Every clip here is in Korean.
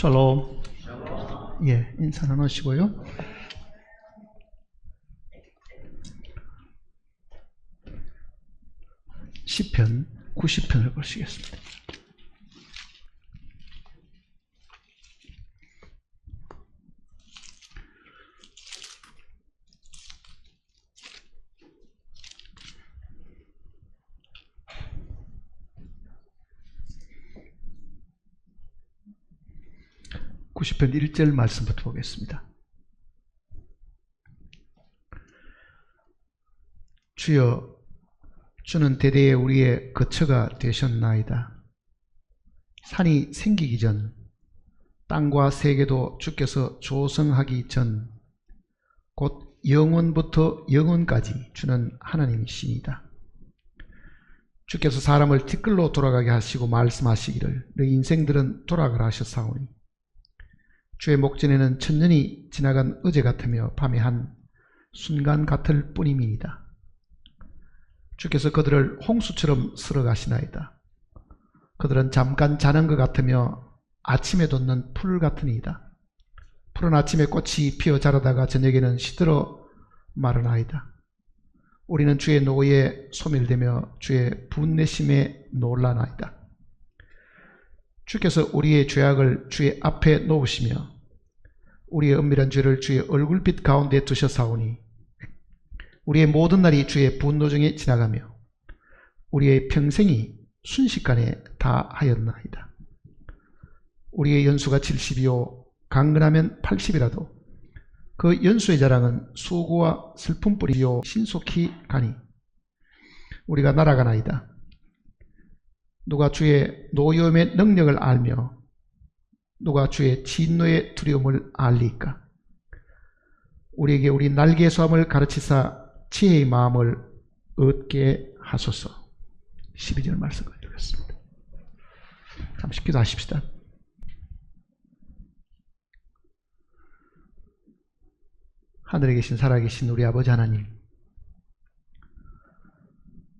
샬롬. 예, 인사 나누시고요. 시편 90편을 보시겠습니다. 편 1절 말씀부터 보겠습니다. 주여, 주는 대대에 우리의 거처가 되셨나이다. 산이 생기기 전, 땅과 세계도 주께서 조성하기 전, 곧 영원부터 영원까지 주는 하나님이시니다. 주께서 사람을 티끌로 돌아가게 하시고 말씀하시기를 너희 인생들은 돌아가라 하셨사오니 주의 목전에는 천년이 지나간 어제 같으며 밤의 한 순간 같을 뿐임이니이다. 주께서 그들을 홍수처럼 쓸어가시나이다. 그들은 잠깐 자는 것 같으며 아침에 돋는 풀 같으니이다. 푸른 아침에 꽃이 피어 자라다가 저녁에는 시들어 마르나이다. 우리는 주의 노에 소멸되며 주의 분내심에 놀라나이다. 주께서 우리의 죄악을 주의 앞에 놓으시며 우리의 은밀한 죄를 주의 얼굴빛 가운데 두셨사오니 우리의 모든 날이 주의 분노 중에 지나가며 우리의 평생이 순식간에 다하였나이다. 우리의 연수가 70이요 강건하면 80이라도 그 연수의 자랑은 수고와 슬픔뿐이요 신속히 가니 우리가 날아가나이다. 누가 주의 노여움의 능력을 알며 누가 주의 진노의 두려움을 알리까? 우리에게 우리 날개의 수함을 가르치사 지혜의 마음을 얻게 하소서. 12절 말씀을 읽겠습니다. 잠시 기도하십시다. 하늘에 계신 살아계신 우리 아버지 하나님,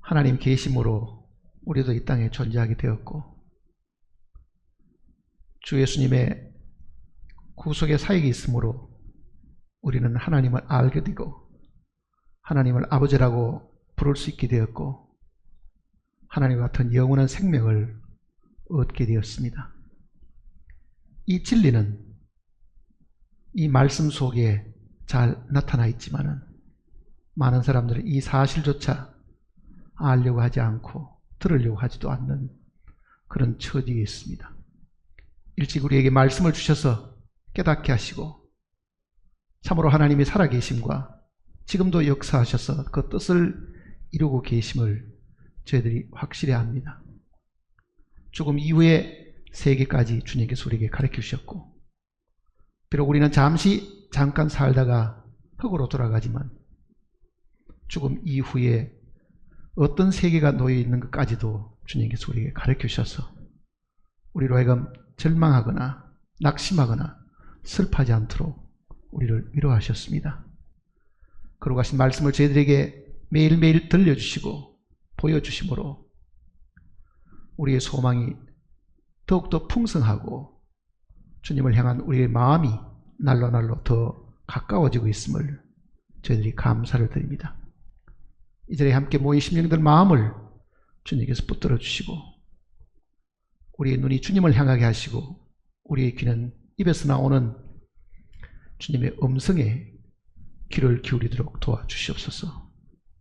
하나님 계심으로 우리도 이 땅에 존재하게 되었고 주 예수님의 구속의 사역이 있으므로 우리는 하나님을 알게 되고 하나님을 아버지라고 부를 수 있게 되었고 하나님과 같은 영원한 생명을 얻게 되었습니다. 이 진리는 이 말씀 속에 잘 나타나 있지만은 많은 사람들은 이 사실조차 알려고 하지 않고 들으려고 하지도 않는 그런 처지에 있습니다. 일찍 우리에게 말씀을 주셔서 깨닫게 하시고 참으로 하나님이 살아계심과 지금도 역사하셔서 그 뜻을 이루고 계심을 저희들이 확실히 압니다. 죽음 이후의 세계까지 주님께서 우리에게 가르쳐 주셨고 비록 우리는 잠깐 살다가 흙으로 돌아가지만 죽음 이후에 어떤 세계가 놓여 있는 것까지도 주님께서 우리에게 가르쳐 주셔서 우리로 하여금 절망하거나 낙심하거나 슬퍼하지 않도록 우리를 위로하셨습니다. 그러고 하신 말씀을 저희들에게 매일매일 들려주시고 보여주심으로 우리의 소망이 더욱더 풍성하고 주님을 향한 우리의 마음이 날로 더 가까워지고 있음을 저희들이 감사를 드립니다. 이 자리에 함께 모인 심령들 마음을 주님께서 붙들어 주시고 우리의 눈이 주님을 향하게 하시고 우리의 귀는 입에서 나오는 주님의 음성에 귀를 기울이도록 도와주시옵소서.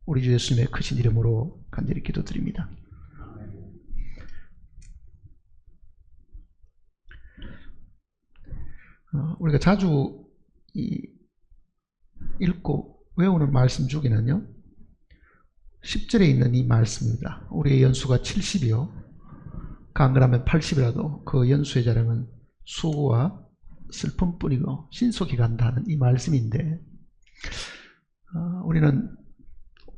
우리 주 예수님의 크신 이름으로 간절히 기도드립니다. 우리가 자주 읽고 외우는 말씀 중에는요 10절에 있는 이 말씀입니다. 우리의 연수가 70이요 강건하면 80이라도 그 연수의 자랑은 수고와 슬픔뿐이고 신속히 간다는 이 말씀인데 우리는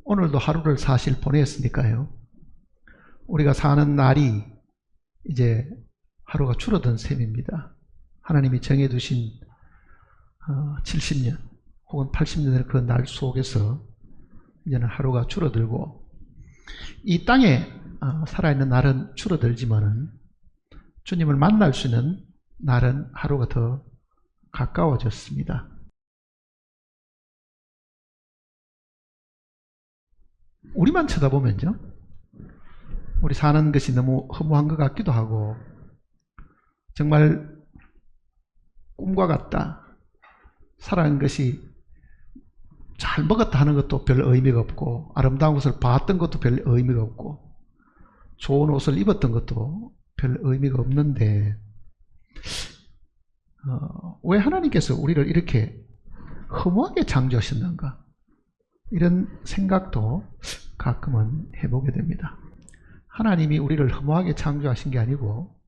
오늘도 하루를 사실 보냈으니까요 우리가 사는 날이 이제 하루가 줄어든 셈입니다. 하나님이 정해두신 70년 혹은 80년의 그 날 속에서 이제는 하루가 줄어들고 이 땅에 살아있는 날은 줄어들지만은 주님을 만날 수 있는 날은 하루가 더 가까워졌습니다. 우리만 쳐다보면요, 우리 사는 것이 너무 허무한 것 같기도 하고, 정말 꿈과 같다, 살아가는 것이 잘 먹었다 하는 것도 별 의미가 없고, 아름다운 것을 봤던 것도 별 의미가 없고, 좋은 옷을 입었던 것도 별 의미가 없는데, 왜 하나님께서 우리를 이렇게 허무하게 창조하셨는가, 이런 생각도 가끔은 해보게 됩니다. 하나님이 우리를 허무하게 창조하신 게 아니고,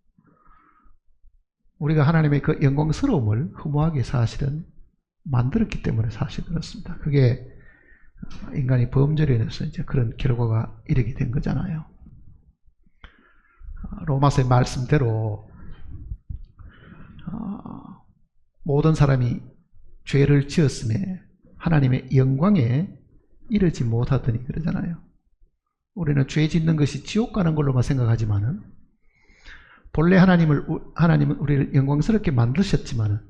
우리가 하나님의 그 영광스러움을 허무하게 사실은 만들었기 때문에 사실 그렇습니다. 그게 인간이 범죄로 인해서 이제 그런 결과가 이르게 된 거잖아요. 로마서의 말씀대로 모든 사람이 죄를 지었음에 하나님의 영광에 이르지 못하더니 그러잖아요. 우리는 죄 짓는 것이 지옥 가는 걸로만 생각하지만은, 본래 하나님은 우리를 영광스럽게 만드셨지만은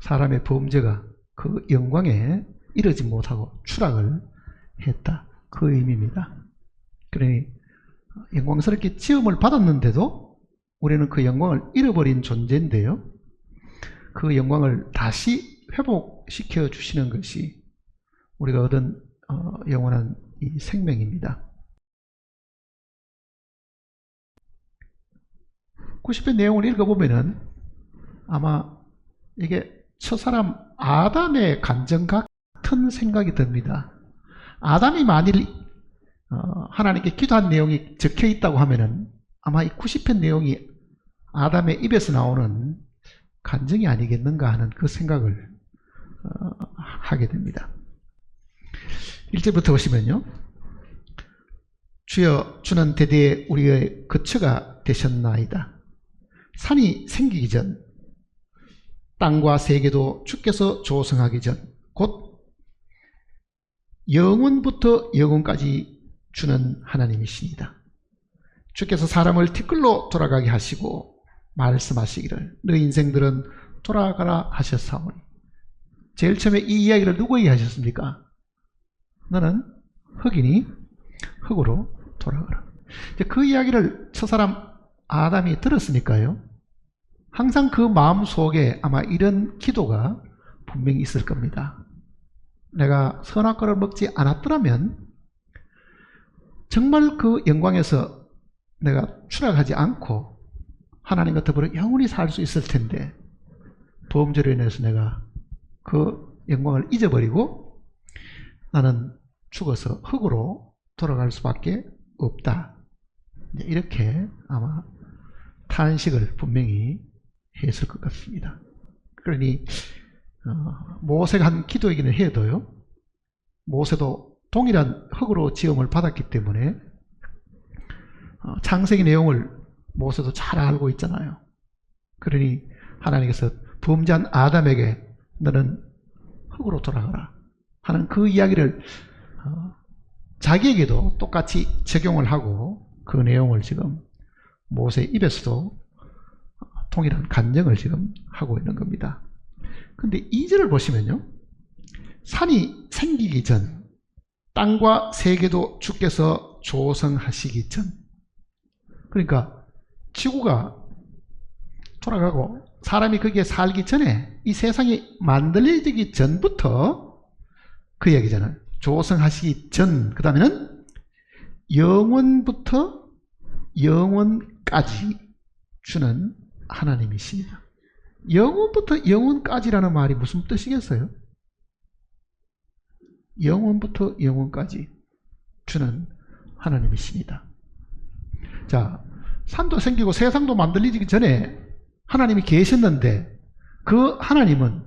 사람의 범죄가 그 영광에 이르지 못하고 추락을 했다, 그 의미입니다. 그러니 영광스럽게 지음을 받았는데도 우리는 그 영광을 잃어버린 존재인데요, 그 영광을 다시 회복시켜 주시는 것이 우리가 얻은 영원한 이 생명입니다. 90편 내용을 읽어보면은 아마 이게 첫사람 아담의 감정 같은 생각이 듭니다. 아담이 만일 하나님께 기도한 내용이 적혀 있다고 하면은 아마 이 90편 내용이 아담의 입에서 나오는 간증이 아니겠는가 하는 그 생각을 하게 됩니다. 1절부터 보시면요, 주여 주는 대대에 우리의 거처가 되셨나이다. 산이 생기기 전, 땅과 세계도 주께서 조성하기 전, 곧 영원부터 영원까지 주는 하나님이십니다. 주께서 사람을 티끌로 돌아가게 하시고 말씀하시기를 너희 인생들은 돌아가라 하셨사오니. 제일 처음에 이 이야기를 누구에게 하셨습니까? 너는 흙이니 흙으로 돌아가라. 그 이야기를 첫사람 아담이 들었으니까요, 항상 그 마음 속에 아마 이런 기도가 분명히 있을 겁니다. 내가 선악과를 먹지 않았더라면 정말 그 영광에서 내가 추락하지 않고 하나님과 더불어 영원히 살 수 있을 텐데, 범죄로 인해서 내가 그 영광을 잊어버리고 나는 죽어서 흙으로 돌아갈 수밖에 없다, 이렇게 아마 탄식을 분명히 했을 것 같습니다. 그러니 모세가 한 기도이기는 해도요, 모세도 동일한 흙으로 지음을 받았기 때문에 창세기 내용을 모세도 잘 알고 있잖아요. 그러니 하나님께서 범죄한 아담에게 너는 흙으로 돌아가라 하는 그 이야기를 자기에게도 똑같이 적용을 하고 그 내용을 지금 모세의 입에서도 동일한 간증을 지금 하고 있는 겁니다. 근데 2절을 보시면요, 산이 생기기 전, 땅과 세계도 주께서 조성하시기 전, 그러니까 지구가 돌아가고 사람이 거기에 살기 전에, 이 세상이 만들어지기 전부터 그 얘기잖아요. 조성하시기 전, 그 다음에는 영원부터 영원까지 주는 하나님이십니다. 영원부터 영원까지라는 말이 무슨 뜻이겠어요? 영원부터 영원까지 주는 하나님이십니다. 자, 산도 생기고 세상도 만들어지기 전에 하나님이 계셨는데, 그 하나님은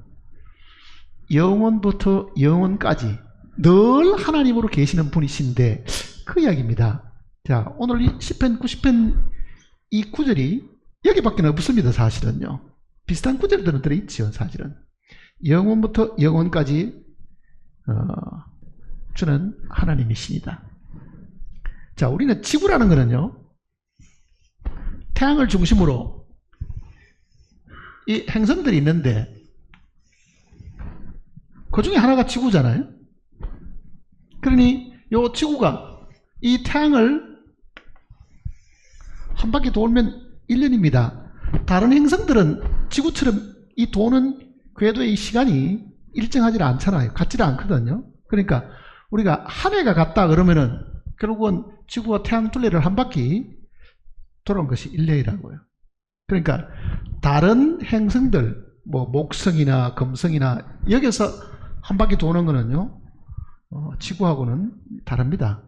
영원부터 영원까지 늘 하나님으로 계시는 분이신데, 그 이야기입니다. 자, 오늘 이 10편, 90편 이 구절이 여기밖에 없습니다. 사실은요, 비슷한 구절들은 들어있죠. 사실은 영원부터 영원까지 주는 하나님이십니다. 자, 우리는 지구라는 거는요, 태양을 중심으로 이 행성들이 있는데 그 중에 하나가 지구잖아요. 그러니 요 지구가 이 태양을 한 바퀴 돌면 1년입니다. 다른 행성들은 지구처럼 이 도는 궤도의 시간이 일정하지 않잖아요. 같지를 않거든요. 그러니까 우리가 한 해가 갔다 그러면은 결국은 지구와 태양 둘레를 한 바퀴 돌아온 것이 1년이라고요. 그러니까 다른 행성들, 뭐 목성이나 금성이나 여기서 한 바퀴 도는 거는요, 지구하고는 다릅니다.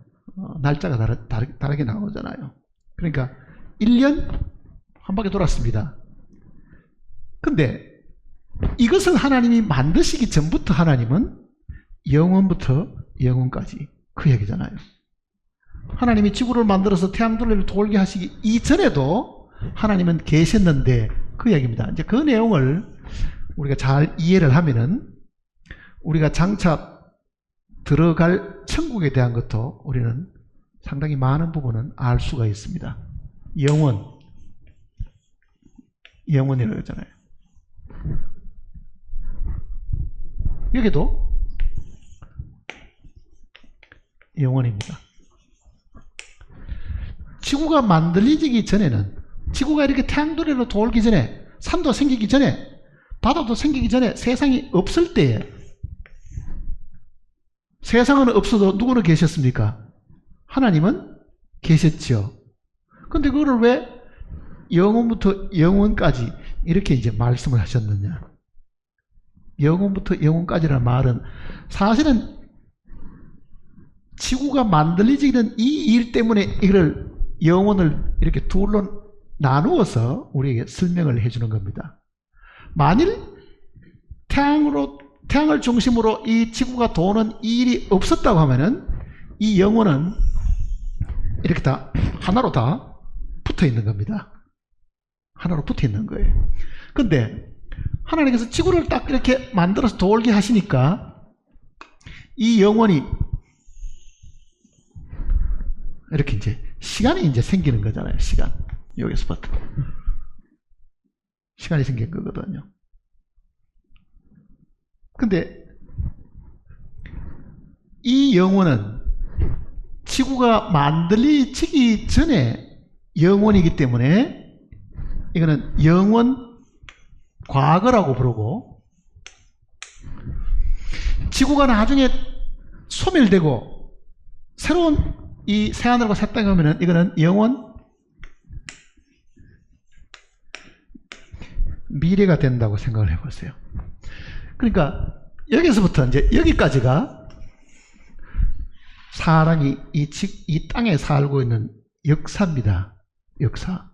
날짜가 다르게 나오잖아요. 그러니까 1년 한 바퀴 돌았습니다. 근데 이것을 하나님이 만드시기 전부터 하나님은 영원부터 영원까지 그 얘기잖아요. 하나님이 지구를 만들어서 태양둘레를 돌게 하시기 이전에도 하나님은 계셨는데 그 얘기입니다. 이제 그 내용을 우리가 잘 이해를 하면은 우리가 장차 들어갈 천국에 대한 것도 우리는 상당히 많은 부분은 알 수가 있습니다. 영원이라고 하잖아요. 여기도 영원입니다. 지구가 만들어지기 전에는, 지구가 이렇게 태양둘레로 돌기 전에, 산도 생기기 전에, 바다도 생기기 전에 세상이 없을 때에, 세상은 없어도 누구는 계셨습니까? 하나님은 계셨죠. 근데 그거를 왜 영원부터 영원까지 이렇게 이제 말씀을 하셨느냐? 영원부터 영원까지라는 말은 사실은 지구가 만들어지는 이 일 때문에 이걸 영원을 이렇게 둘로 나누어서 우리에게 설명을 해주는 겁니다. 만일 태양을 중심으로 이 지구가 도는 이 일이 없었다고 하면은 이 영혼은 이렇게 다 하나로 다 붙어 있는 겁니다. 하나로 붙어 있는 거예요. 근데 하나님께서 지구를 딱 이렇게 만들어서 돌게 하시니까 이 영혼이 이렇게 이제 시간이 이제 생기는 거잖아요. 시간. 여기서부터 시간이 생긴 거거든요. 근데 이 영혼은 지구가 만들어지기 전에 영혼이기 때문에 이거는 영원 과거라고 부르고, 지구가 나중에 소멸되고 새로운 이 새하늘과 새 땅에 오면은 이거는 영원 미래가 된다고 생각을 해보세요. 그러니까 여기서부터 이제 여기까지가 사람이 이 땅에 살고 있는 역사입니다. 역사.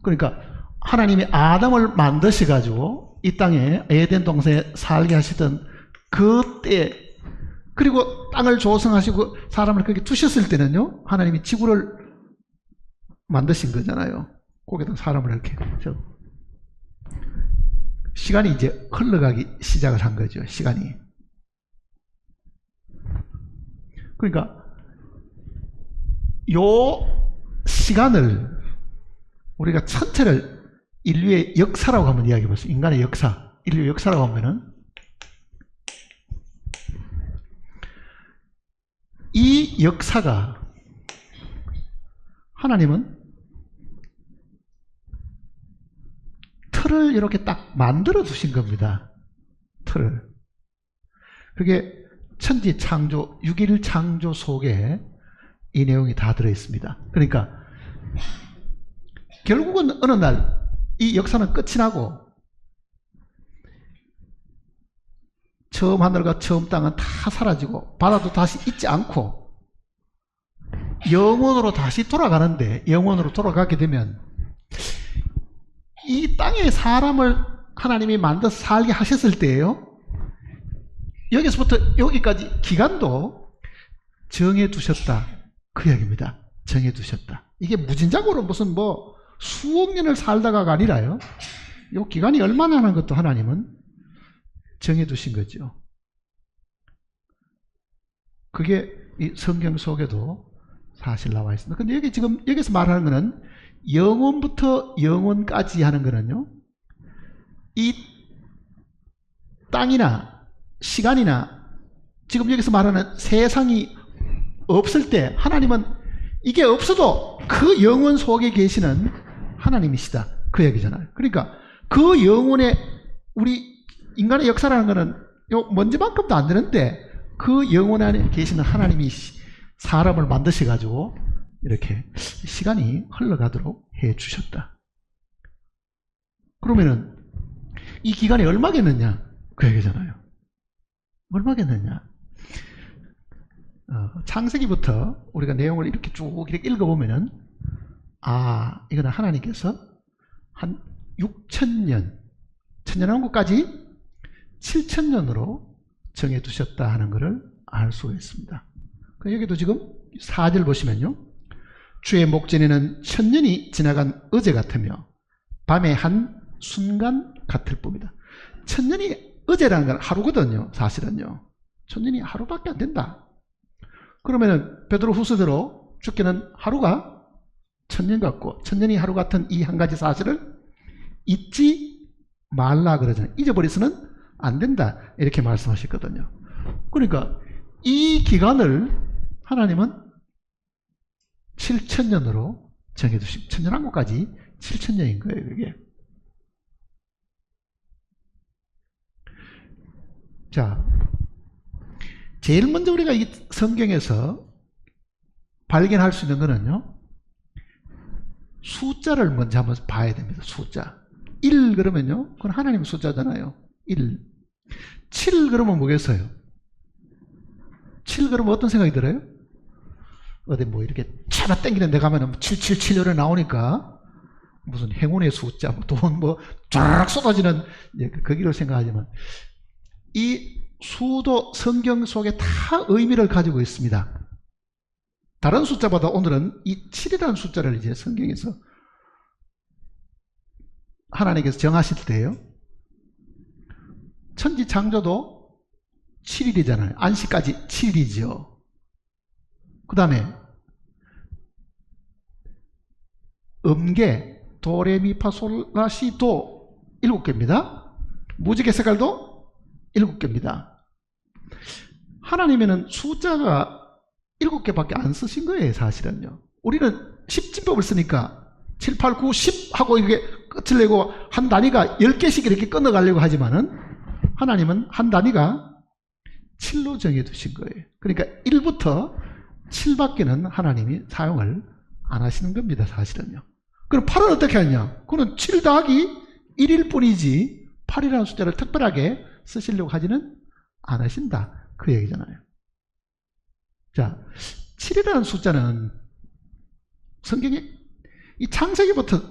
그러니까 하나님이 아담을 만드셔가지고 이 땅에 에덴 동산에 살게 하시던 그때, 그리고 땅을 조성하시고 사람을 거기 두셨을 때는요, 하나님이 지구를 만드신 거잖아요. 거기다 사람을 이렇게. 시간이 이제 흘러가기 시작을 한 거죠. 시간이. 그러니까 요 시간을 우리가 전체를 인류의 역사라고 한번 이야기해 보세요. 인간의 역사, 인류의 역사라고 하면은 이 역사가 하나님은 틀을 이렇게 딱 만들어 두신 겁니다. 틀을. 그게 천지 창조, 6일 창조 속에 이 내용이 다 들어 있습니다. 그러니까 결국은 어느 날 이 역사는 끝이 나고 처음 하늘과 처음 땅은 다 사라지고 바다도 다시 있지 않고 영원으로 다시 돌아가는데, 영원으로 돌아가게 되면 이 땅에 사람을 하나님이 만들어서 살게 하셨을 때예요, 여기서부터 여기까지 기간도 정해두셨다, 그 이야기입니다. 정해두셨다. 이게 무진장으로 무슨 뭐 수억 년을 살다가가 아니라요, 이 기간이 얼마나 하는 것도 하나님은 정해두신 거죠. 그게 이 성경 속에도 사실 나와 있습니다. 근데 여기 지금 여기서 말하는 거는 영원부터 영원까지 하는 거는요, 이 땅이나 시간이나 지금 여기서 말하는 세상이 없을 때 하나님은 이게 없어도 그 영원 속에 계시는 하나님이시다. 그 얘기잖아요. 그러니까 그 영혼의 우리 인간의 역사라는 것은 요 먼지만큼도 안 되는데 그 영혼 안에 계시는 하나님이 사람을 만드셔가지고 이렇게 시간이 흘러가도록 해 주셨다. 그러면은 이 기간이 얼마겠느냐? 그 얘기잖아요. 얼마겠느냐? 창세기부터 우리가 내용을 이렇게 쭉 이렇게 읽어보면은 이거는 하나님께서 한 6,000년, 천년왕국까지 7,000년으로 정해두셨다 하는 것을 알 수가 있습니다. 여기도 지금 4절 보시면요. 주의 목전에는 1000년이 지나간 어제 같으며 밤의 한 순간 같을 뿐이다. 1000년이 어제라는 건 하루거든요. 사실은요. 1000년이 하루밖에 안 된다. 그러면은 베드로 후서대로 주께는 하루가 1000년 같고 1000년이 하루 같은 이 한 가지 사실을 잊지 말라 그러잖아요. 잊어버려서는 안 된다. 이렇게 말씀하셨거든요. 그러니까 이 기간을 하나님은 7,000년으로 정해두신 천년왕국까지 7,000년인 거예요. 그게. 자, 제일 먼저 우리가 이 성경에서 발견할 수 있는 거는요, 숫자를 먼저 한번 봐야 됩니다. 숫자. 1 그러면요, 그건 하나님 숫자잖아요. 1. 7 그러면 뭐겠어요? 7 그러면 어떤 생각이 들어요? 어디 뭐 이렇게 차나 땡기는 데 가면은 777이 나오니까 무슨 행운의 숫자, 돈 쫙 쏟아지는 거기를 생각하지만 이 수도 성경 속에 다 의미를 가지고 있습니다. 다른 숫자보다 오늘은 이 7이라는 숫자를 이제 성경에서 하나님께서 정하실 때요. 천지 창조도 7일이잖아요. 안식까지 7일이죠. 그 다음에 음계, 도레미파솔라시도 7개입니다. 무지개 색깔도 7개입니다. 하나님에는 숫자가 7개밖에 안 쓰신 거예요. 사실은요. 우리는 10진법을 쓰니까 7, 8, 9, 10 하고 이렇게 끝을 내고 한 단위가 10개씩 이렇게 끊어가려고 하지만은 하나님은 한 단위가 7로 정해두신 거예요. 그러니까 1부터 7밖에는 하나님이 사용을 안 하시는 겁니다. 사실은요. 그럼 8은 어떻게 하냐? 그는 7 더하기 1일 뿐이지 8이라는 숫자를 특별하게 쓰시려고 하지는 않으신다. 그 얘기잖아요. 자, 7이라는 숫자는 성경에 이 창세기부터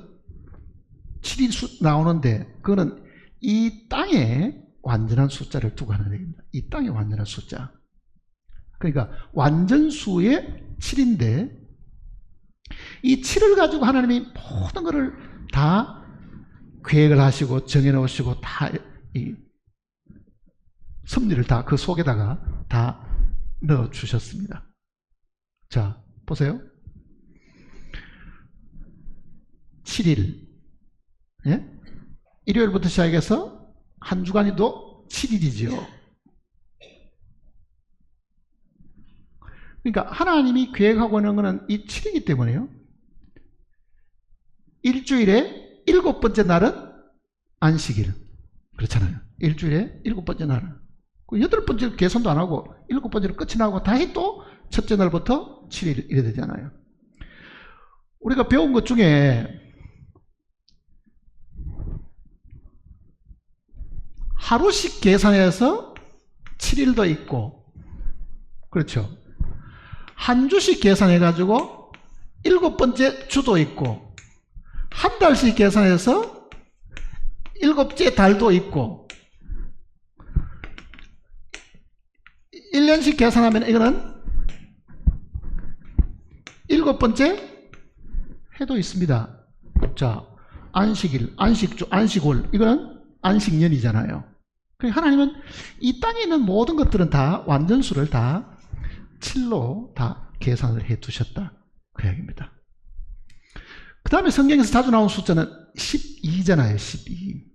7이 나오는데 그거는 이 땅에 완전한 숫자를 두고 하는 얘기입니다. 이 땅에 완전한 숫자. 그러니까 완전수의 7인데 이 7을 가지고 하나님이 모든 것을 다 계획을 하시고 정해놓으시고 다 이 섭리를 다 그 속에다가 다 넣어주셨습니다. 자, 보세요. 7일. 예? 일요일부터 시작해서 한 주간이도 7일이지요. 그러니까 하나님이 계획하고 있는 것은 이 7이기 때문에요. 일주일에 7번째 날은 안식일. 그렇잖아요. 일주일에 7번째 날은. 8번째 계산도 안 하고 7번째로 끝이 나고 다시 또 첫째 날부터 7일 이래 되잖아요. 우리가 배운 것 중에 하루씩 계산해서 7일도 있고, 그렇죠. 한 주씩 계산해가지고 7번째 주도 있고, 한 달씩 계산해서 7째 달도 있고, 1년씩 계산하면 이거는 7번째 해도 있습니다. 자, 안식일, 안식주, 안식월, 이거는 안식년이잖아요. 그러니까 하나님은 이 땅에 있는 모든 것들은 다 완전수를 다 7로 다 계산을 해 두셨다. 그 이야기입니다. 그 다음에 성경에서 자주 나온 숫자는 12잖아요. 12.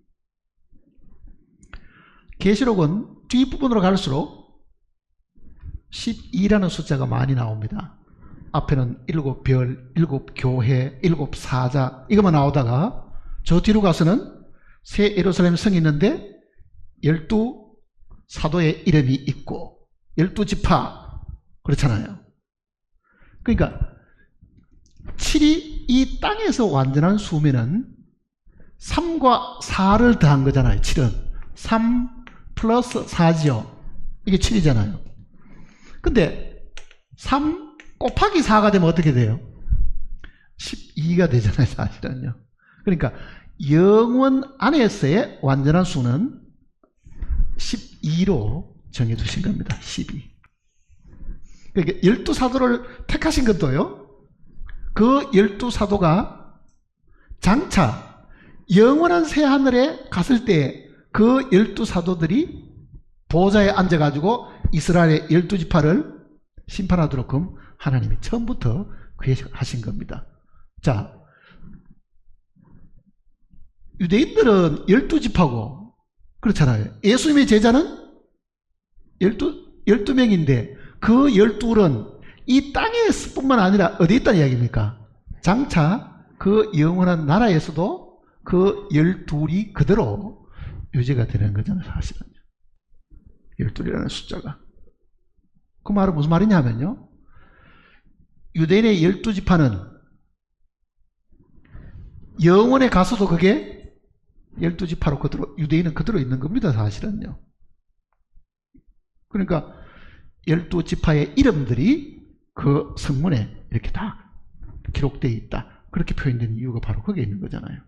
계시록은 뒷부분으로 갈수록 12라는 숫자가 많이 나옵니다. 앞에는 7별, 7교회, 7사자 이것만 나오다가 저 뒤로 가서는 새 예루살렘 성이 있는데 12사도의 이름이 있고 12지파 그렇잖아요. 그러니까 7이 이 땅에서 완전한 수면은 3과 4를 더한 거잖아요. 7은 3 플러스 4지요. 이게 7이잖아요. 근데 3 곱하기 4가 되면 어떻게 돼요? 12가 되잖아요. 사실은요. 그러니까 영원 안에서의 완전한 수는 12로 정해두신 겁니다. 12. 그러니까 12사도를 택하신 것도요. 그 12사도가 장차 영원한 새하늘에 갔을 때 그 12사도들이 보좌에 앉아가지고 이스라엘의 12지파를 심판하도록끔 하나님이 처음부터 계획하신 겁니다. 자, 유대인들은 12지파고 그렇잖아요. 예수님의 제자는 12명인데 그 12은 이 땅에 뿐만 아니라 어디 있다는 이야기입니까? 장차 그 영원한 나라에서도 그 12이 그대로 유지가 되는 거잖아요. 사실은 12이라는 숫자가. 그 말은 무슨 말이냐 하면요, 유대인의 12지파는 영원에 가서도 그게 12지파로 그대로, 유대인은 그대로 있는 겁니다. 사실은요. 그러니까 12지파의 이름들이 그 성문에 이렇게 다 기록되어 있다. 그렇게 표현된 이유가 바로 거기에 있는 거잖아요.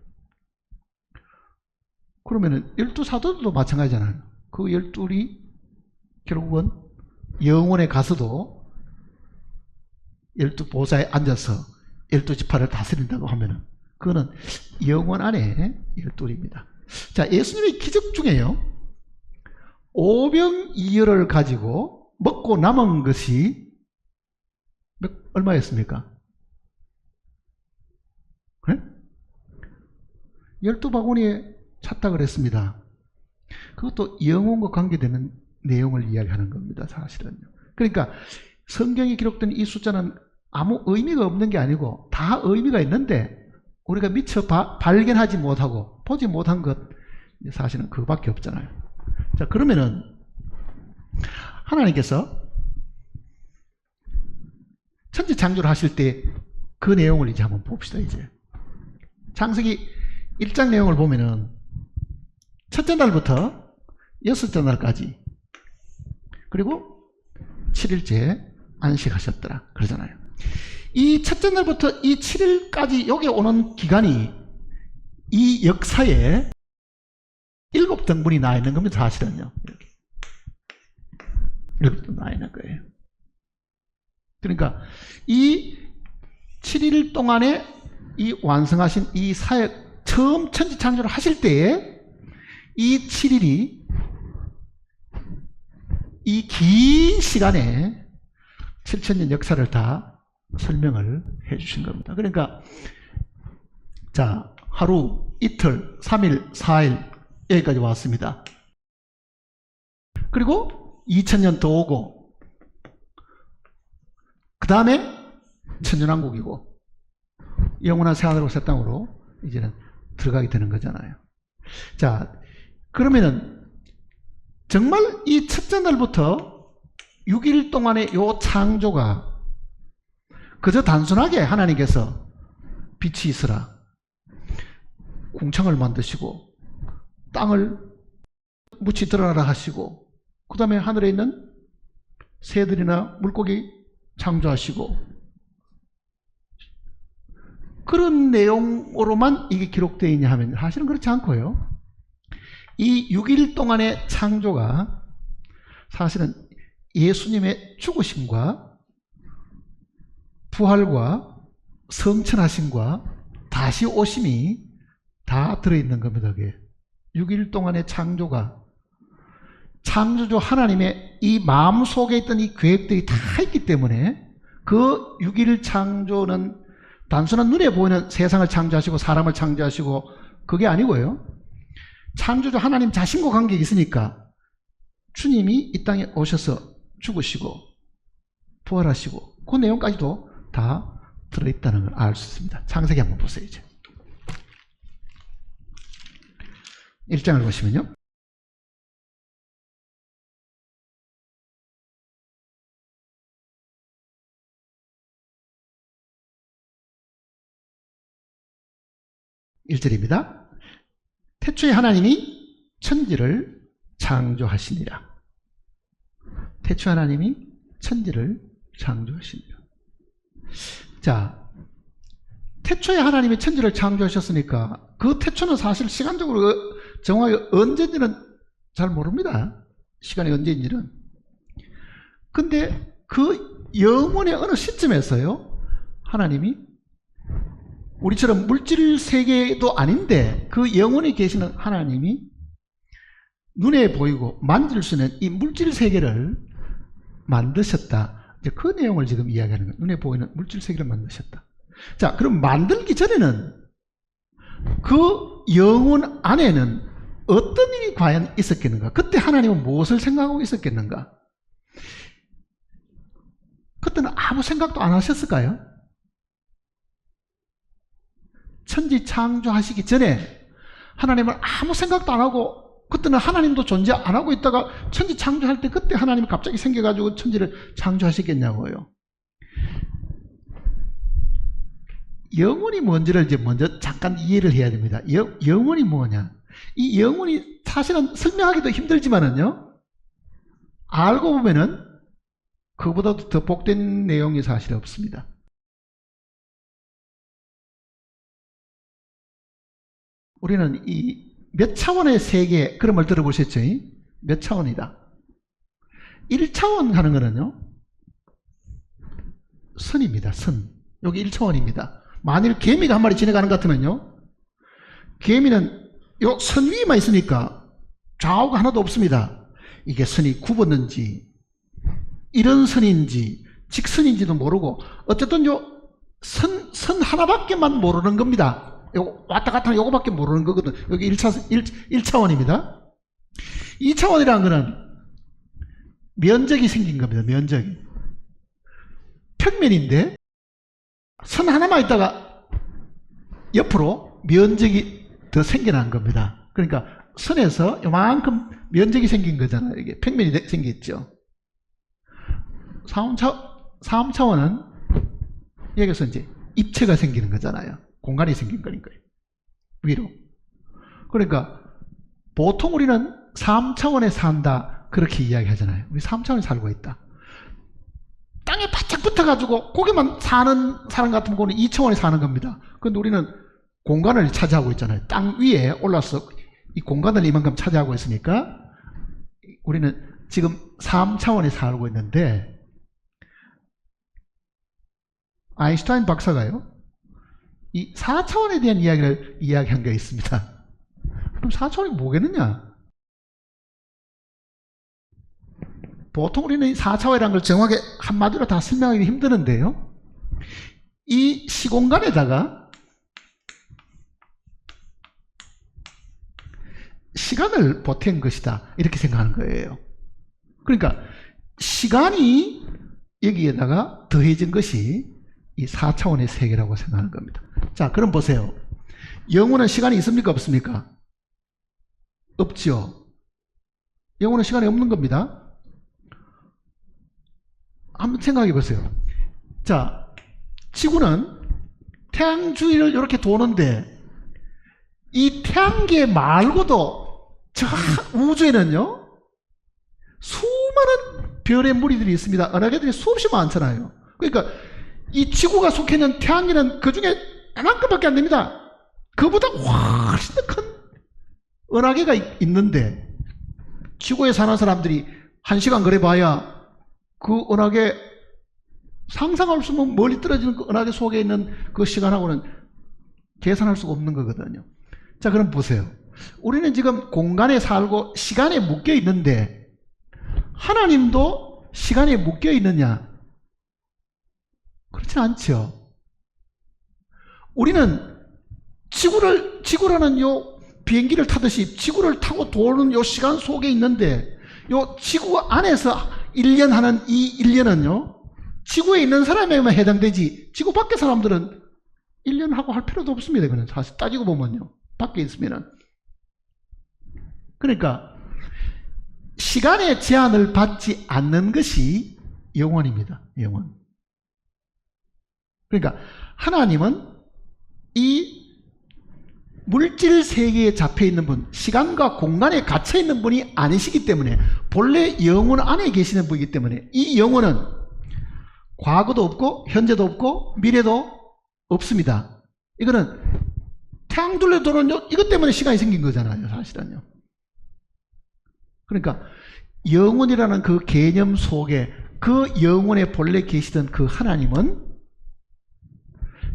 그러면은 12사도들도 마찬가지잖아요. 그 12이 결국은 영원에 가서도 12보좌에 앉아서 12지파를 다스린다고 하면은 그거는 영원 안에 12입니다. 자, 예수님의 기적 중에요, 오병이어를 가지고 먹고 남은 것이 얼마였습니까? 네? 12바구니에 찼다 그랬습니다. 그것도 영혼과 관계되는 내용을 이야기하는 겁니다. 사실은요. 그러니까 성경에 기록된 이 숫자는 아무 의미가 없는 게 아니고 다 의미가 있는데 우리가 미처 발견하지 못하고 보지 못한 것, 사실은 그거밖에 없잖아요. 자, 그러면은 하나님께서 천지 창조를 하실 때 그 내용을 이제 한번 봅시다. 이제 창세기 1장 내용을 보면은 첫째 날부터 여섯째 날까지, 그리고 7일째 안식하셨더라 그러잖아요. 이 첫째 날부터 이 7일까지 여기 오는 기간이 이 역사에 7등분이 나 있는 겁니다. 사실은요. 이렇게 7등 나 있는 거예요. 그러니까 이 7일 동안에 이 완성하신 이 사역, 처음 천지창조를 하실 때에 이 7일이 이 긴 시간에 7,000년 역사를 다 설명을 해 주신 겁니다. 그러니까 자, 하루, 이틀, 3일, 4일 여기까지 왔습니다. 그리고 2000년 더 오고 그 다음에 천년왕국이고 영원한 새하늘과 새 땅으로 이제는 들어가게 되는 거잖아요. 자, 그러면은 정말 이 첫째 날부터 6일 동안의 요 창조가 그저 단순하게 하나님께서 빛이 있으라, 궁창을 만드시고 땅을 묻히 드러나라 하시고 그 다음에 하늘에 있는 새들이나 물고기 창조하시고 그런 내용으로만 이게 기록되어 있냐 하면 사실은 그렇지 않고요. 이 6일 동안의 창조가 사실은 예수님의 죽으심과 부활과 성천하심과 다시 오심이 다 들어있는 겁니다. 그게 6일 동안의 창조가 창조주 하나님의 이 마음속에 있던 이 계획들이 다 있기 때문에 그 6일 창조는 단순한 눈에 보이는 세상을 창조하시고 사람을 창조하시고 그게 아니고요. 창조주 하나님 자신과 관계가 있으니까 주님이 이 땅에 오셔서 죽으시고 부활하시고 그 내용까지도 다 들어있다는 걸 알 수 있습니다. 창세기 한번 보세요. 이제 1장을 보시면요. (1절입니다) 태초에 하나님이 천지를 창조하시니라. 태초에 하나님이 천지를 창조하시니라. 자, 태초에 하나님이 천지를 창조하셨으니까 그 태초는 사실 시간적으로 정확하게 언제인지는 잘 모릅니다. 시간이 언제인지는. 근데 그 영원의 어느 시점에서요, 하나님이 우리처럼 물질 세계도 아닌데 그 영원히 계시는 하나님이 눈에 보이고 만질 수 있는 이 물질 세계를 만드셨다. 이제 그 내용을 지금 이야기하는 거예요. 눈에 보이는 물질 세계를 만드셨다. 자, 그럼 만들기 전에는 그 영혼 안에는 어떤 일이 과연 있었겠는가? 그때 하나님은 무엇을 생각하고 있었겠는가? 그때는 아무 생각도 안 하셨을까요? 천지 창조하시기 전에 하나님은 아무 생각도 안 하고, 그때는 하나님도 존재 안 하고 있다가 천지 창조할 때 그때 하나님이 갑자기 생겨가지고 천지를 창조하시겠냐고요. 영혼이 뭔지를 이제 먼저 잠깐 이해를 해야 됩니다. 영혼이 뭐냐? 이 영혼이 사실은 설명하기도 힘들지만은요, 알고 보면은 그보다도 더 복된 내용이 사실 없습니다. 우리는 이 몇 차원의 세계, 그런 말 들어보셨죠? 몇 차원이다. 1차원 하는 거는요, 선입니다. 선. 여기 1차원입니다. 만일 개미가 한 마리 지나가는 것 같으면요, 개미는 요 선 위에만 있으니까 좌우가 하나도 없습니다. 이게 선이 굽었는지, 이런 선인지, 직선인지도 모르고, 어쨌든 요 선 하나밖에만 모르는 겁니다. 요거 왔다 갔다 하는 요거밖에 모르는 거거든. 여기 1차원입니다. 2차원이라는 거는 면적이 생긴 겁니다. 면적이. 평면인데 선 하나만 있다가 옆으로 면적이 더 생겨난 겁니다. 그러니까 선에서 요만큼 면적이 생긴 거잖아요. 이게 평면이 생겼죠. 3차원은 여기서 이제 입체가 생기는 거잖아요. 공간이 생긴 거니까요. 위로. 그러니까 보통 우리는 3차원에 산다 그렇게 이야기하잖아요. 우리 3차원에 살고 있다. 땅에 바짝 붙어가지고 거기만 사는 사람 같은 경우는 2차원에 사는 겁니다. 그런데 우리는 공간을 차지하고 있잖아요. 땅 위에 올라서 이 공간을 이만큼 차지하고 있으니까 우리는 지금 3차원에 살고 있는데, 아인슈타인 박사가요, 이 4차원에 대한 이야기를 이야기한 게 있습니다. 그럼 4차원이 뭐겠느냐? 보통 우리는 4차원이라는 걸 정확하게 한마디로 다 설명하기 힘드는데요, 이 시공간에다가 시간을 보탠 것이다 이렇게 생각하는 거예요. 그러니까 시간이 여기에다가 더해진 것이 이 4차원의 세계라고 생각하는 겁니다. 자, 그럼 보세요. 영혼은 시간이 있습니까? 없습니까? 없죠. 영혼은 시간이 없는 겁니다. 한번 생각해 보세요. 자, 지구는 태양 주위를 이렇게 도는데 이 태양계 말고도 저 우주에는요, 수많은 별의 무리들이 있습니다. 은하계들이 수없이 많잖아요. 그러니까 이 지구가 속해 있는 태양계는 그 중에 이만큼밖에 안 됩니다. 그보다 훨씬 더 큰 은하계가 있는데, 지구에 사는 사람들이 1시간 걸어 봐야 그 은하계, 상상할 수 없는 멀리 떨어지는 그 은하계 속에 있는 그 시간하고는 계산할 수가 없는 거거든요. 자, 그럼 보세요. 우리는 지금 공간에 살고 시간에 묶여 있는데 하나님도 시간에 묶여 있느냐? 그렇지 않죠. 우리는 지구라는 요 비행기를 타듯이 지구를 타고 도는 요 시간 속에 있는데 요 지구 안에서 1년 하는 이 1년은요, 지구에 있는 사람에게만 해당되지, 지구 밖의 사람들은 1년 하고 할 필요도 없습니다. 그는 사실 따지고 보면요. 밖에 있으면은. 그러니까, 시간의 제한을 받지 않는 것이 영원입니다. 영원. 그러니까, 하나님은 이 물질 세계에 잡혀 있는 분, 시간과 공간에 갇혀 있는 분이 아니시기 때문에, 본래 영혼 안에 계시는 분이기 때문에, 이 영혼은 과거도 없고 현재도 없고 미래도 없습니다. 이거는 태양 둘레 도는 이것 때문에 시간이 생긴 거잖아요, 사실은요. 그러니까 영혼이라는 그 개념 속에 그 영혼에 본래 계시던 그 하나님은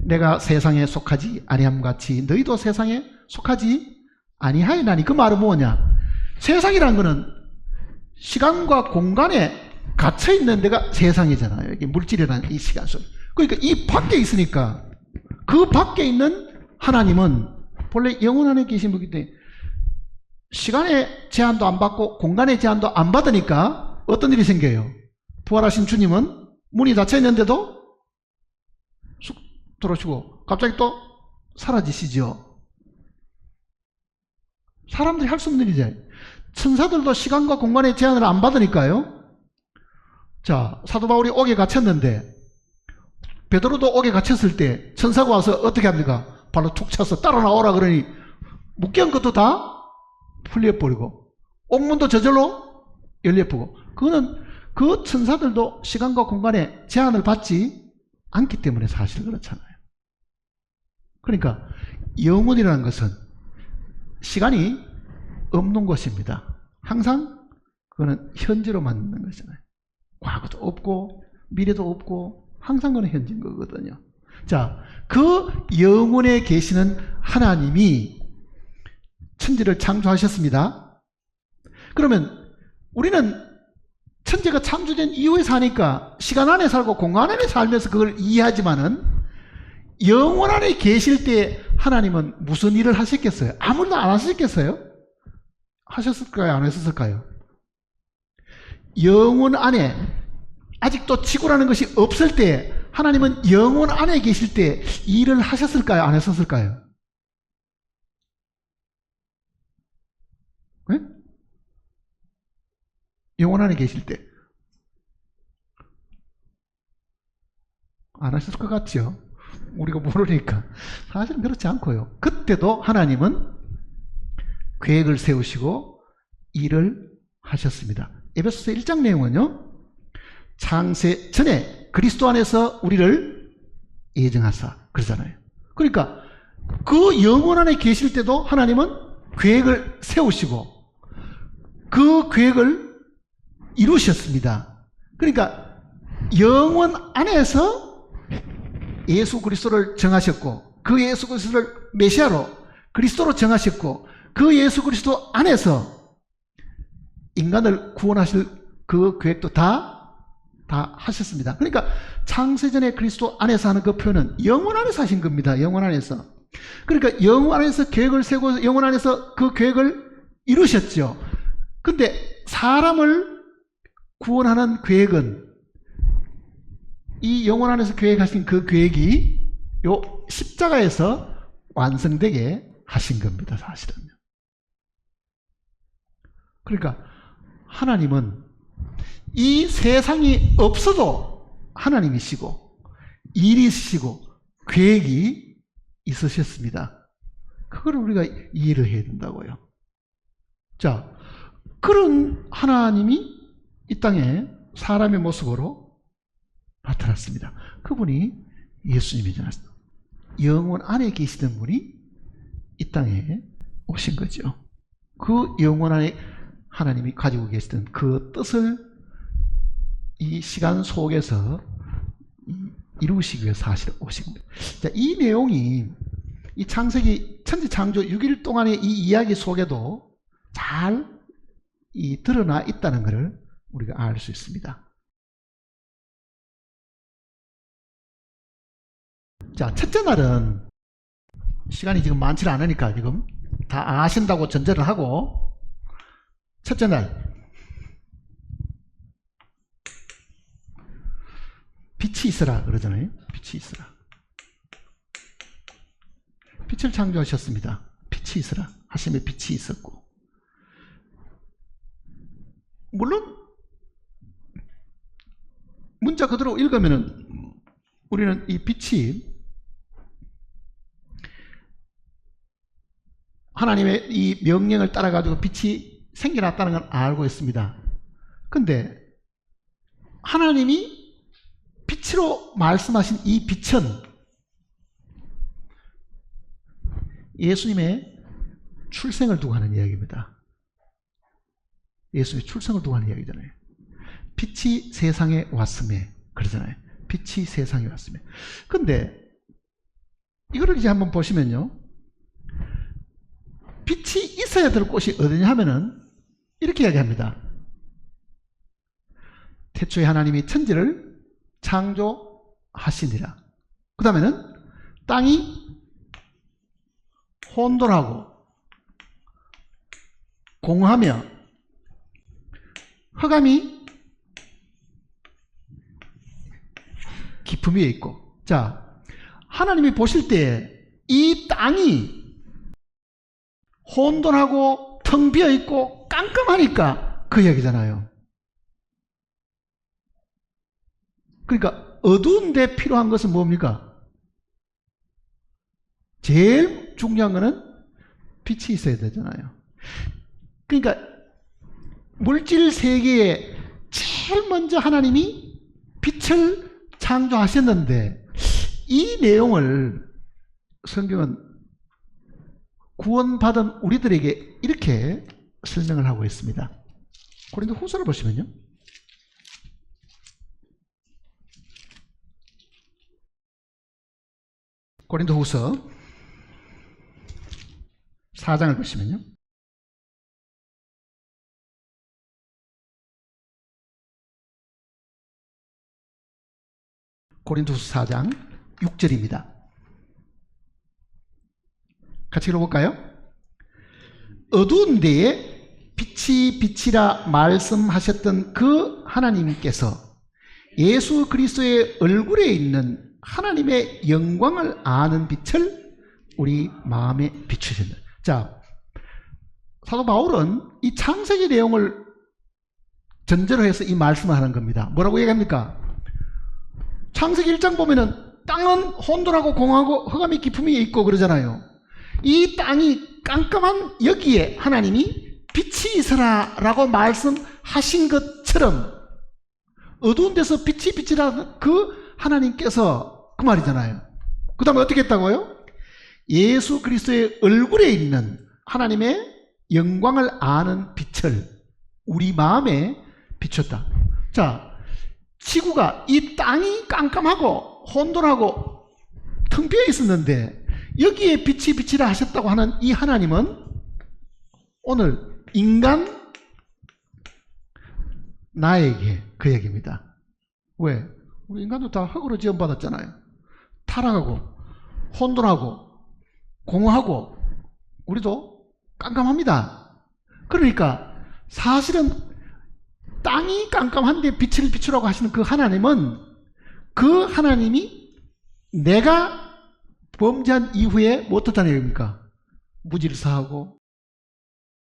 내가 세상에 속하지 아니함 같이 너희도 세상에 속하지 아니하이나니, 그 말은 뭐냐? 세상이란 거는 시간과 공간에 갇혀 있는 데가 세상이잖아요. 이게 물질이라는 이 시간 속. 그러니까 이 밖에 있으니까 그 밖에 있는 하나님은 본래 영혼 안에 계신 분이기 때문에 시간의 제한도 안 받고 공간의 제한도 안 받으니까 어떤 일이 생겨요? 부활하신 주님은 문이 닫혀 있는데도 쑥 들어오시고 갑자기 또 사라지시죠. 사람들이 할 수 없는 일이죠. 천사들도 시간과 공간의 제한을 안 받으니까요. 자, 사도 바울이 옥에 갇혔는데 베드로도 옥에 갇혔을 때 천사가 와서 어떻게 합니까? 발로 툭 차서 따라 나오라 그러니 묶여온 것도 다 풀려버리고 옥문도 저절로 열려버리고, 그거는 그 천사들도 시간과 공간의 제한을 받지 않기 때문에 사실 그렇잖아요. 그러니까 영혼이라는 것은 시간이 없는 것입니다. 항상 그거는 현재로만 있는 거잖아요. 과거도 없고 미래도 없고 항상 그는 현재인 거거든요. 자, 그 영혼에 계시는 하나님이 천지를 창조하셨습니다. 그러면 우리는 천지가 창조된 이후에 사니까 시간 안에 살고 공간 안에 살면서 그걸 이해하지만은 영혼 안에 계실 때 하나님은 무슨 일을 하셨겠어요? 아무도 안 하셨겠어요? 하셨을까요? 안 하셨을까요? 영혼 안에 아직도 지구라는 것이 없을 때 하나님은 영혼 안에 계실 때 일을 하셨을까요? 안 하셨을까요? 네? 영혼 안에 계실 때 안 하셨을 것 같죠? 우리가 모르니까. 사실은 그렇지 않고요. 그때도 하나님은 계획을 세우시고 일을 하셨습니다. 에베소서 1장 내용은요, 창세 전에 그리스도 안에서 우리를 예정하사 그러잖아요. 그러니까 그 영혼 안에 계실 때도 하나님은 계획을 세우시고 그 계획을 이루셨습니다. 그러니까 영혼 안에서 예수 그리스도를 정하셨고 그 예수 그리스도를 메시아로 그리스도로 정하셨고 그 예수 그리스도 안에서 인간을 구원하실 그 계획도 다 하셨습니다. 그러니까 창세전에 그리스도 안에서 하는 그 표현은 영혼 안에서 하신 겁니다. 영혼 안에서. 그러니까 영혼 안에서 계획을 세고 영혼 안에서 그 계획을 이루셨죠. 근데 사람을 구원하는 계획은 이 영혼 안에서 계획하신 그 계획이 요 십자가에서 완성되게 하신 겁니다. 사실은요. 그러니까 하나님은 이 세상이 없어도 하나님이시고 일이 있으시고 계획이 있으셨습니다. 그걸 우리가 이해를 해야 된다고요. 자, 그런 하나님이 이 땅에 사람의 모습으로 나타났습니다. 그분이 예수님이잖아요. 영혼 안에 계시던 분이 이 땅에 오신 거죠. 그 영혼 안에 하나님이 가지고 계시던 그 뜻을 이 시간 속에서 이루시기 위해서 사실 오신 겁니다. 자, 이 내용이 이 창세기 천지 창조 6일 동안의 이 이야기 속에도 잘 드러나 있다는 것을 우리가 알 수 있습니다. 자, 첫째 날은 시간이 지금 많지 않으니까 지금 다 아신다고 전제를 하고, 첫째 날 빛이 있으라 그러잖아요. 빛이 있으라. 빛을 창조하셨습니다. 빛이 있으라. 하심에 빛이 있었고, 물론 문자 그대로 읽으면은 우리는 이 빛이 하나님의 이 명령을 따라 가지고 빛이 생겨났다는 걸 알고 있습니다. 근데 하나님이 빛으로 말씀하신 이 빛은 예수님의 출생을 두고 하는 이야기입니다. 예수님의 출생을 두고 하는 이야기잖아요. 빛이 세상에 왔음에 그러잖아요. 빛이 세상에 왔음에. 근데 이거를 이제 한번 보시면요, 빛이 있어야 될 곳이 어디냐 하면은 이렇게 이야기합니다. 태초에 하나님이 천지를 창조하시니라. 그 다음에는 땅이 혼돈하고 공하며 흑암이 깊음 위에 있고. 자, 하나님이 보실 때 이 땅이 혼돈하고 텅 비어 있고 깜깜하니까 그 얘기잖아요. 그러니까 어두운 데 필요한 것은 뭡니까? 제일 중요한 것은 빛이 있어야 되잖아요. 그러니까 물질 세계에 제일 먼저 하나님이 빛을 창조하셨는데, 이 내용을 성경은 구원받은 우리들에게 이렇게 설명을 하고 있습니다. 고린도 후서를 보시면요, 고린도 후서 4장을 보시면요, 고린도후서 4장 6절입니다. 같이 읽어볼까요? 어두운 데에 빛이 빛이라 말씀하셨던 그 하나님께서 예수 그리스도의 얼굴에 있는 하나님의 영광을 아는 빛을 우리 마음에 비추신다. 자, 사도 바울은 이 창세기 내용을 전제로 해서 이 말씀을 하는 겁니다. 뭐라고 얘기합니까? 창세기 1장 보면은 땅은 혼돈하고 공하고 흑암이 깊음이 있고 그러잖아요. 이 땅이 깜깜한 여기에 하나님이 빛이 있으라 라고 말씀하신 것처럼 어두운 데서 빛이 빛이라 그 하나님께서 그 말이잖아요. 그 다음에 어떻게 했다고요? 예수 그리스도의 얼굴에 있는 하나님의 영광을 아는 빛을 우리 마음에 비췄다. 자, 지구가, 이 땅이 깜깜하고 혼돈하고 텅 비어 있었는데 여기에 빛이 빛이라 하셨다고 하는 이 하나님은 오늘 인간 나에게 그 얘기입니다. 왜? 우리 인간도 다 흙으로 지음받았잖아요. 타락하고 혼돈하고 공허하고 우리도 깜깜합니다. 그러니까 사실은 땅이 깜깜한데 빛을 비추라고 하시는 그 하나님은, 그 하나님이 내가 범죄한 이후에 뭐 어떻다는 얘기입니까? 무질서하고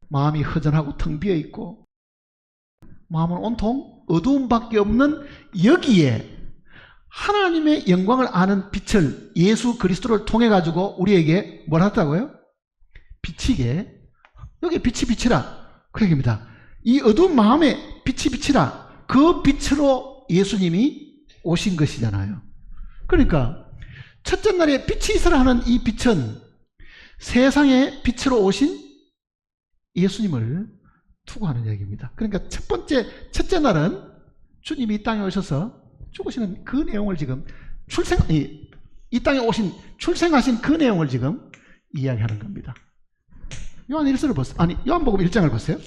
마음이 허전하고 텅 비어 있고 마음은 온통 어두움밖에 없는 여기에 하나님의 영광을 아는 빛을 예수 그리스도를 통해 가지고 우리에게 뭘 했다고요? 비치게. 여기 빛이 빛이라 그 얘기입니다. 이 어두운 마음에 빛이 빛이라, 그 빛으로 예수님이 오신 것이잖아요. 그러니까 첫째 날에 빛이 있으라 하는 이 빛은 세상의 빛으로 오신 예수님을 투구하는 얘기입니다. 그러니까 첫째 날은 주님이 이 땅에 오셔서 죽으시는 그 내용을 지금 이 땅에 오신 출생하신 그 내용을 지금 이야기하는 겁니다. 요한 1서를 보세요. 아니, 요한복음 1장을 보세요.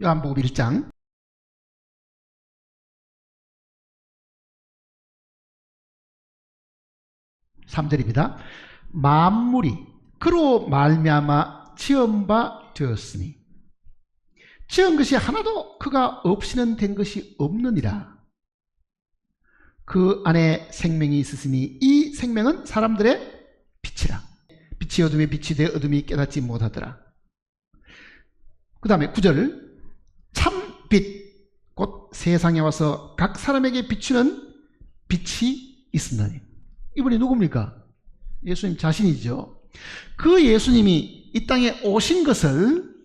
요한복음 1장 3절입니다. 만물이 그로 말미암아 지은 바 되었으니 지은 것이 하나도 그가 없이는 된 것이 없느니라. 그 안에 생명이 있으니 이 생명은 사람들의 빛이라. 빛이 어둠에 빛이 되 어둠이 깨닫지 못하더라. 그 다음에 9절 참빛 곧 세상에 와서 각 사람에게 비추는 빛이 있으나니. 이분이 누굽니까? 예수님 자신이죠. 그 예수님이 이 땅에 오신 것을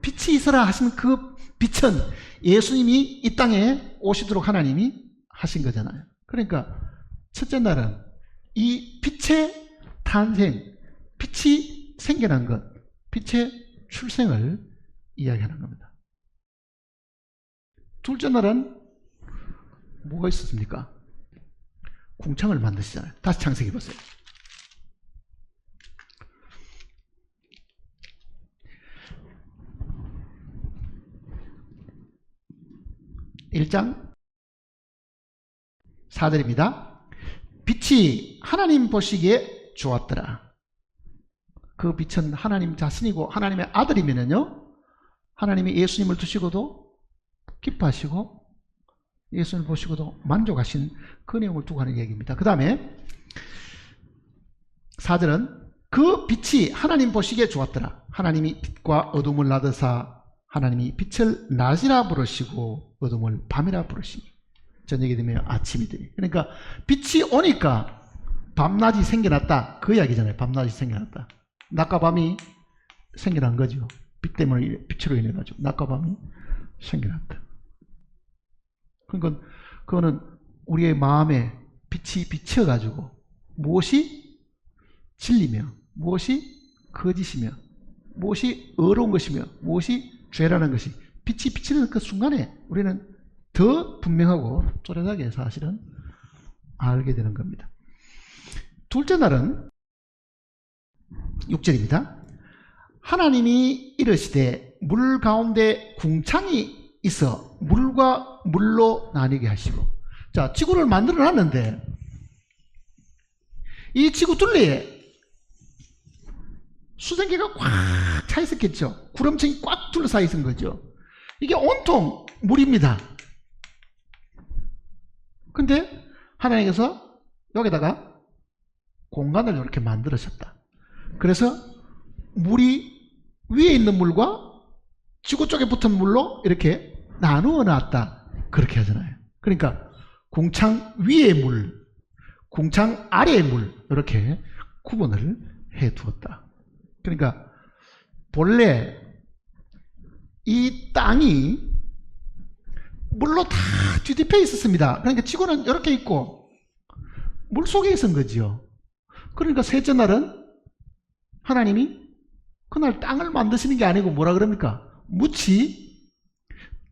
빛이 있어라 하신 그 빛은 예수님이 이 땅에 오시도록 하나님이 하신 거잖아요. 그러니까 첫째 날은 이 빛의 탄생, 빛이 생겨난 것, 빛의 출생을 이야기하는 겁니다. 둘째 날은 뭐가 있었습니까? 궁창을 만드시잖아요. 다시 창세기 보세요. 1장 4절입니다. 빛이 하나님 보시기에 좋았더라. 그 빛은 하나님 자신이고 하나님의 아들이면요, 하나님이 예수님을 두시고도 기뻐하시고 예수님을 보시고도 만족하신 그 내용을 두고 하는 얘기입니다. 그 다음에 4절은 그 빛이 하나님 보시기에 좋았더라. 하나님이 빛과 어둠을 나드사 하나님이 빛을 낮이라 부르시고 어둠을 밤이라 부르시니 저녁이 되면 아침이 되니. 그러니까 빛이 오니까 밤낮이 생겨났다, 그 이야기잖아요. 밤낮이 생겨났다. 낮과 밤이 생겨난 거죠. 빛 때문에, 빛으로 인해 가지고 낮과 밤이 생겨났다. 그러니까 그거는 우리의 마음에 빛이 비쳐가지고 무엇이 진리며 무엇이 거짓이며 무엇이 어려운 것이며 무엇이 죄라는 것이 빛이 비치는 그 순간에 우리는 더 분명하고 또렷하게 사실은 알게 되는 겁니다. 둘째 날은 6절입니다. 하나님이 이르시되 물 가운데 궁창이 있어 물과 물로 나뉘게 하시고. 자, 지구를 만들어 놨는데 이 지구 둘레에 수증기가 꽉 차 있었겠죠. 구름층이 꽉 둘러싸여 있은 거죠. 이게 온통 물입니다. 근데 하나님께서 여기다가 공간을 이렇게 만들으셨다. 그래서 물이 위에 있는 물과 지구 쪽에 붙은 물로 이렇게 나누어 놨다, 그렇게 하잖아요. 그러니까 궁창 위의 물, 궁창 아래의 물, 이렇게 구분을 해 두었다. 그러니까 본래 이 땅이 물로 다 뒤덮여 있었습니다. 그러니까 지구는 이렇게 있고 물 속에 있은 거지요. 그러니까 셋째 날은 하나님이 그날 땅을 만드시는 게 아니고 뭐라 그럽니까? 묻이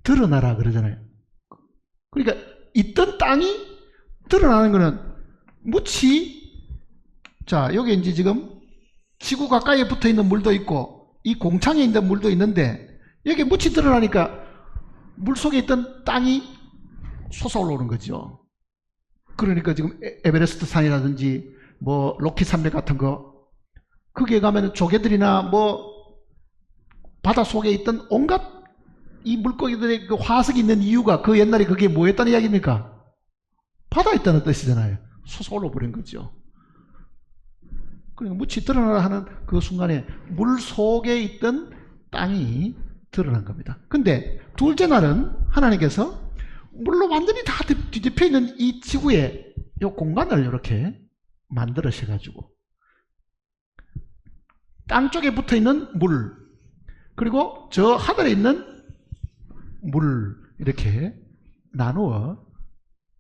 드러나라 그러잖아요. 그러니까 있던 땅이 드러나는 거는 묻이, 자, 여기 이제 지금 지구 가까이에 붙어 있는 물도 있고 이 공창에 있는 물도 있는데 여기 묻이 드러나니까 물 속에 있던 땅이 솟아올라오는 거죠. 그러니까 지금 에베레스트 산이라든지 뭐 로키 산맥 같은 거, 거기에 가면 조개들이나 뭐 바다 속에 있던 온갖 이 물고기들의 그 화석이 있는 이유가 그 옛날에 그게 뭐였다는 이야기입니까? 바다에 있다는 뜻이잖아요. 솟아올라 버린 거죠. 그러니까 묻이 드러나라 하는 그 순간에 물 속에 있던 땅이 드러난 겁니다. 근데 둘째 날은 하나님께서 물로 완전히 다 뒤덮여 있는 이 지구에 이 공간을 이렇게 만들으셔가지고 땅 쪽에 붙어 있는 물, 그리고 저 하늘에 있는 물, 이렇게 나누어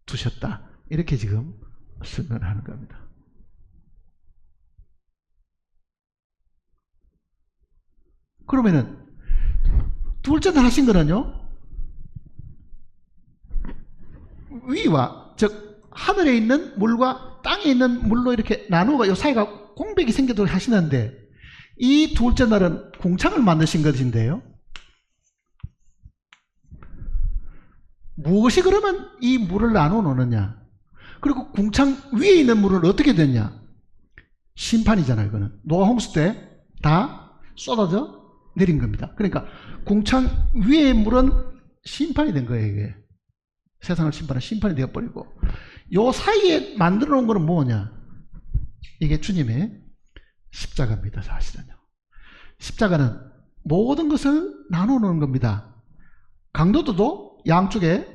두셨다, 이렇게 지금 설명하는 겁니다. 그러면은 둘째 날 하신 거는요, 위와 즉 하늘에 있는 물과 땅에 있는 물로 이렇게 나누어가 이 사이가 공백이 생기도록 하시는데, 이 둘째 날은 궁창을 만드신 것인데요, 무엇이 그러면 이 물을 나누어 놓느냐? 그리고 궁창 위에 있는 물은 어떻게 됐냐? 심판이잖아요. 이거는 노아 홍수 때 다 쏟아져 내린 겁니다. 그러니까 궁창 위의 물은 심판이 된 거예요. 이게 세상을 심판한 심판이 되어버리고, 요 사이에 만들어 놓은 거는 뭐냐? 이게 주님의 십자가입니다. 사실은요. 십자가는 모든 것을 나눠 놓은 겁니다. 강도도 양쪽에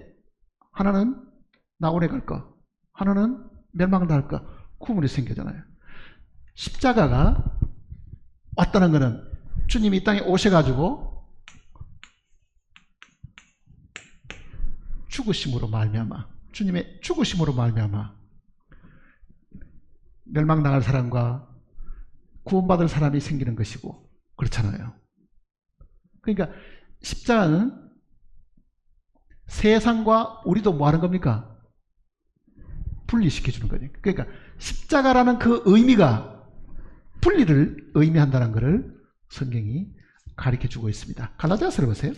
하나는 낙원에 갈 거, 하나는 멸망당할 거, 구분이 생기잖아요. 십자가가 왔다는 것은 주님이 이 땅에 오셔가지고 죽으심으로 말미암아, 주님의 죽으심으로 말미암아 멸망당할 사람과 구원받을 사람이 생기는 것이고, 그렇잖아요. 그러니까 십자가는 세상과 우리도 뭐 하는 겁니까? 분리시켜주는 거죠. 그러니까 십자가라는 그 의미가 분리를 의미한다는 것을 성경이 가르쳐주고 있습니다. 갈라디아서를 보세요.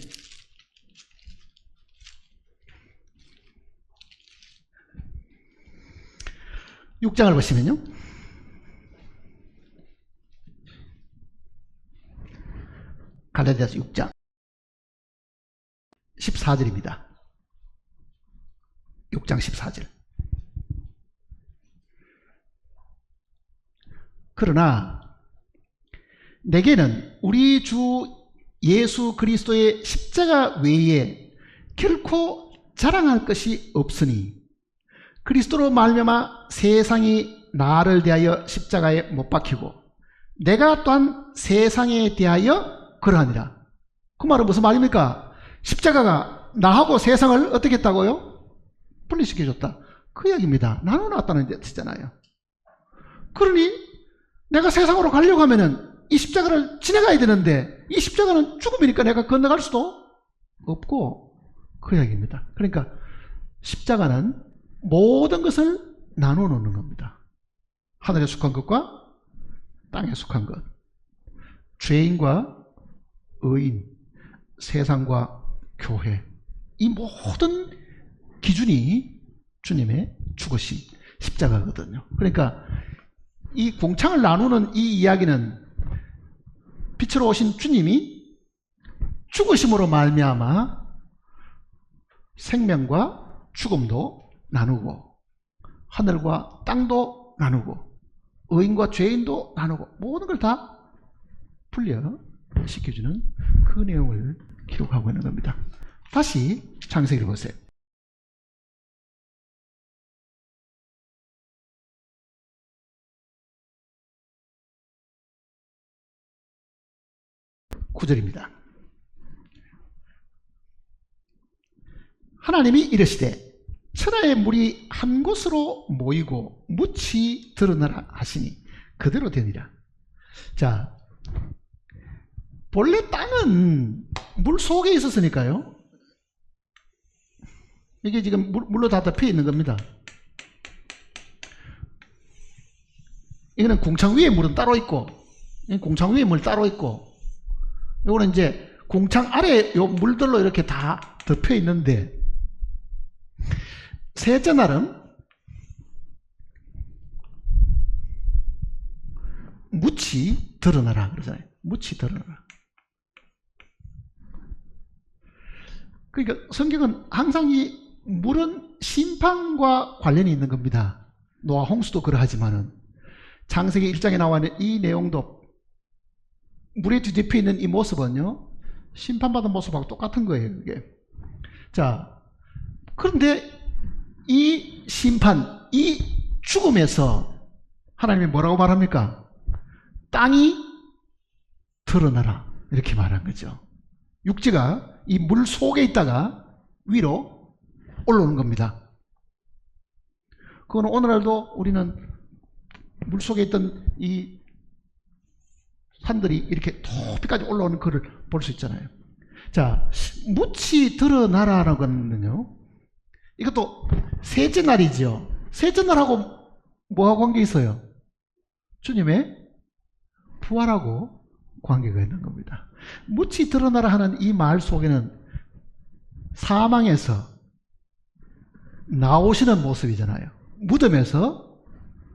6장을 보시면요, 갈라디아서 6장 14절입니다. 6장 14절. 그러나 내게는 우리 주 예수 그리스도의 십자가 외에 결코 자랑할 것이 없으니 그리스도로 말미암아 세상이 나를 대하여 십자가에 못 박히고 내가 또한 세상에 대하여 그러하니라. 그 말은 무슨 말입니까? 십자가가 나하고 세상을 어떻게 했다고요? 분리시켜줬다. 그 이야기입니다. 나눠놨다는 뜻이잖아요. 그러니 내가 세상으로 가려고 하면은 이 십자가를 지나가야 되는데, 이 십자가는 죽음이니까 내가 건너갈 수도 없고, 그 이야기입니다. 그러니까 십자가는 모든 것을 나눠 놓는 겁니다. 하늘에 속한 것과 땅에 속한 것, 죄인과 의인, 세상과 교회, 이 모든 기준이 주님의 죽으신 십자가거든요. 그러니까 이 궁창을 나누는 이 이야기는 빛으로 오신 주님이 죽으심으로 말미암아 생명과 죽음도 나누고 하늘과 땅도 나누고 의인과 죄인도 나누고 모든 걸 다 분리시켜주는 그 내용을 기록하고 있는 겁니다. 다시 창세기를 보세요. 구절입니다. 하나님이 이르시되 천하의 물이 한 곳으로 모이고 묻이 드러나라 하시니 그대로 되니라. 자, 본래 땅은 물 속에 있었으니까요. 이게 지금 물로 다 덮여 있는 겁니다. 이거는 궁창 위에 물은 따로 있고, 궁창 위에 물 따로 있고, 이거는 이제 궁창 아래 요 물들로 이렇게 다 덮여 있는데, 셋째 날은 묻이 드러나라 그러잖아요. 묻이 드러나라. 그러니까 성경은 항상 이 물은 심판과 관련이 있는 겁니다. 노아 홍수도 그러하지만은 창세기 1장에 나와 있는 이 내용도 물에 뒤덮여 있는 이 모습은요, 심판받은 모습하고 똑같은 거예요, 이게. 자, 그런데 이 심판, 이 죽음에서 하나님이 뭐라고 말합니까? 땅이 드러나라, 이렇게 말한 거죠. 육지가 이 물 속에 있다가 위로 올라오는 겁니다. 그거는 오늘날도 우리는 물 속에 있던 이 산들이 이렇게 높이까지 올라오는 것을 볼 수 있잖아요. 자, 묻이 드러나라는 거는요, 이것도 셋째 날이죠. 셋째 날하고 뭐하고 관계 있어요? 주님의 부활하고 관계가 있는 겁니다. 묻이 드러나라 하는 이 말 속에는 사망에서 나오시는 모습이잖아요. 무덤에서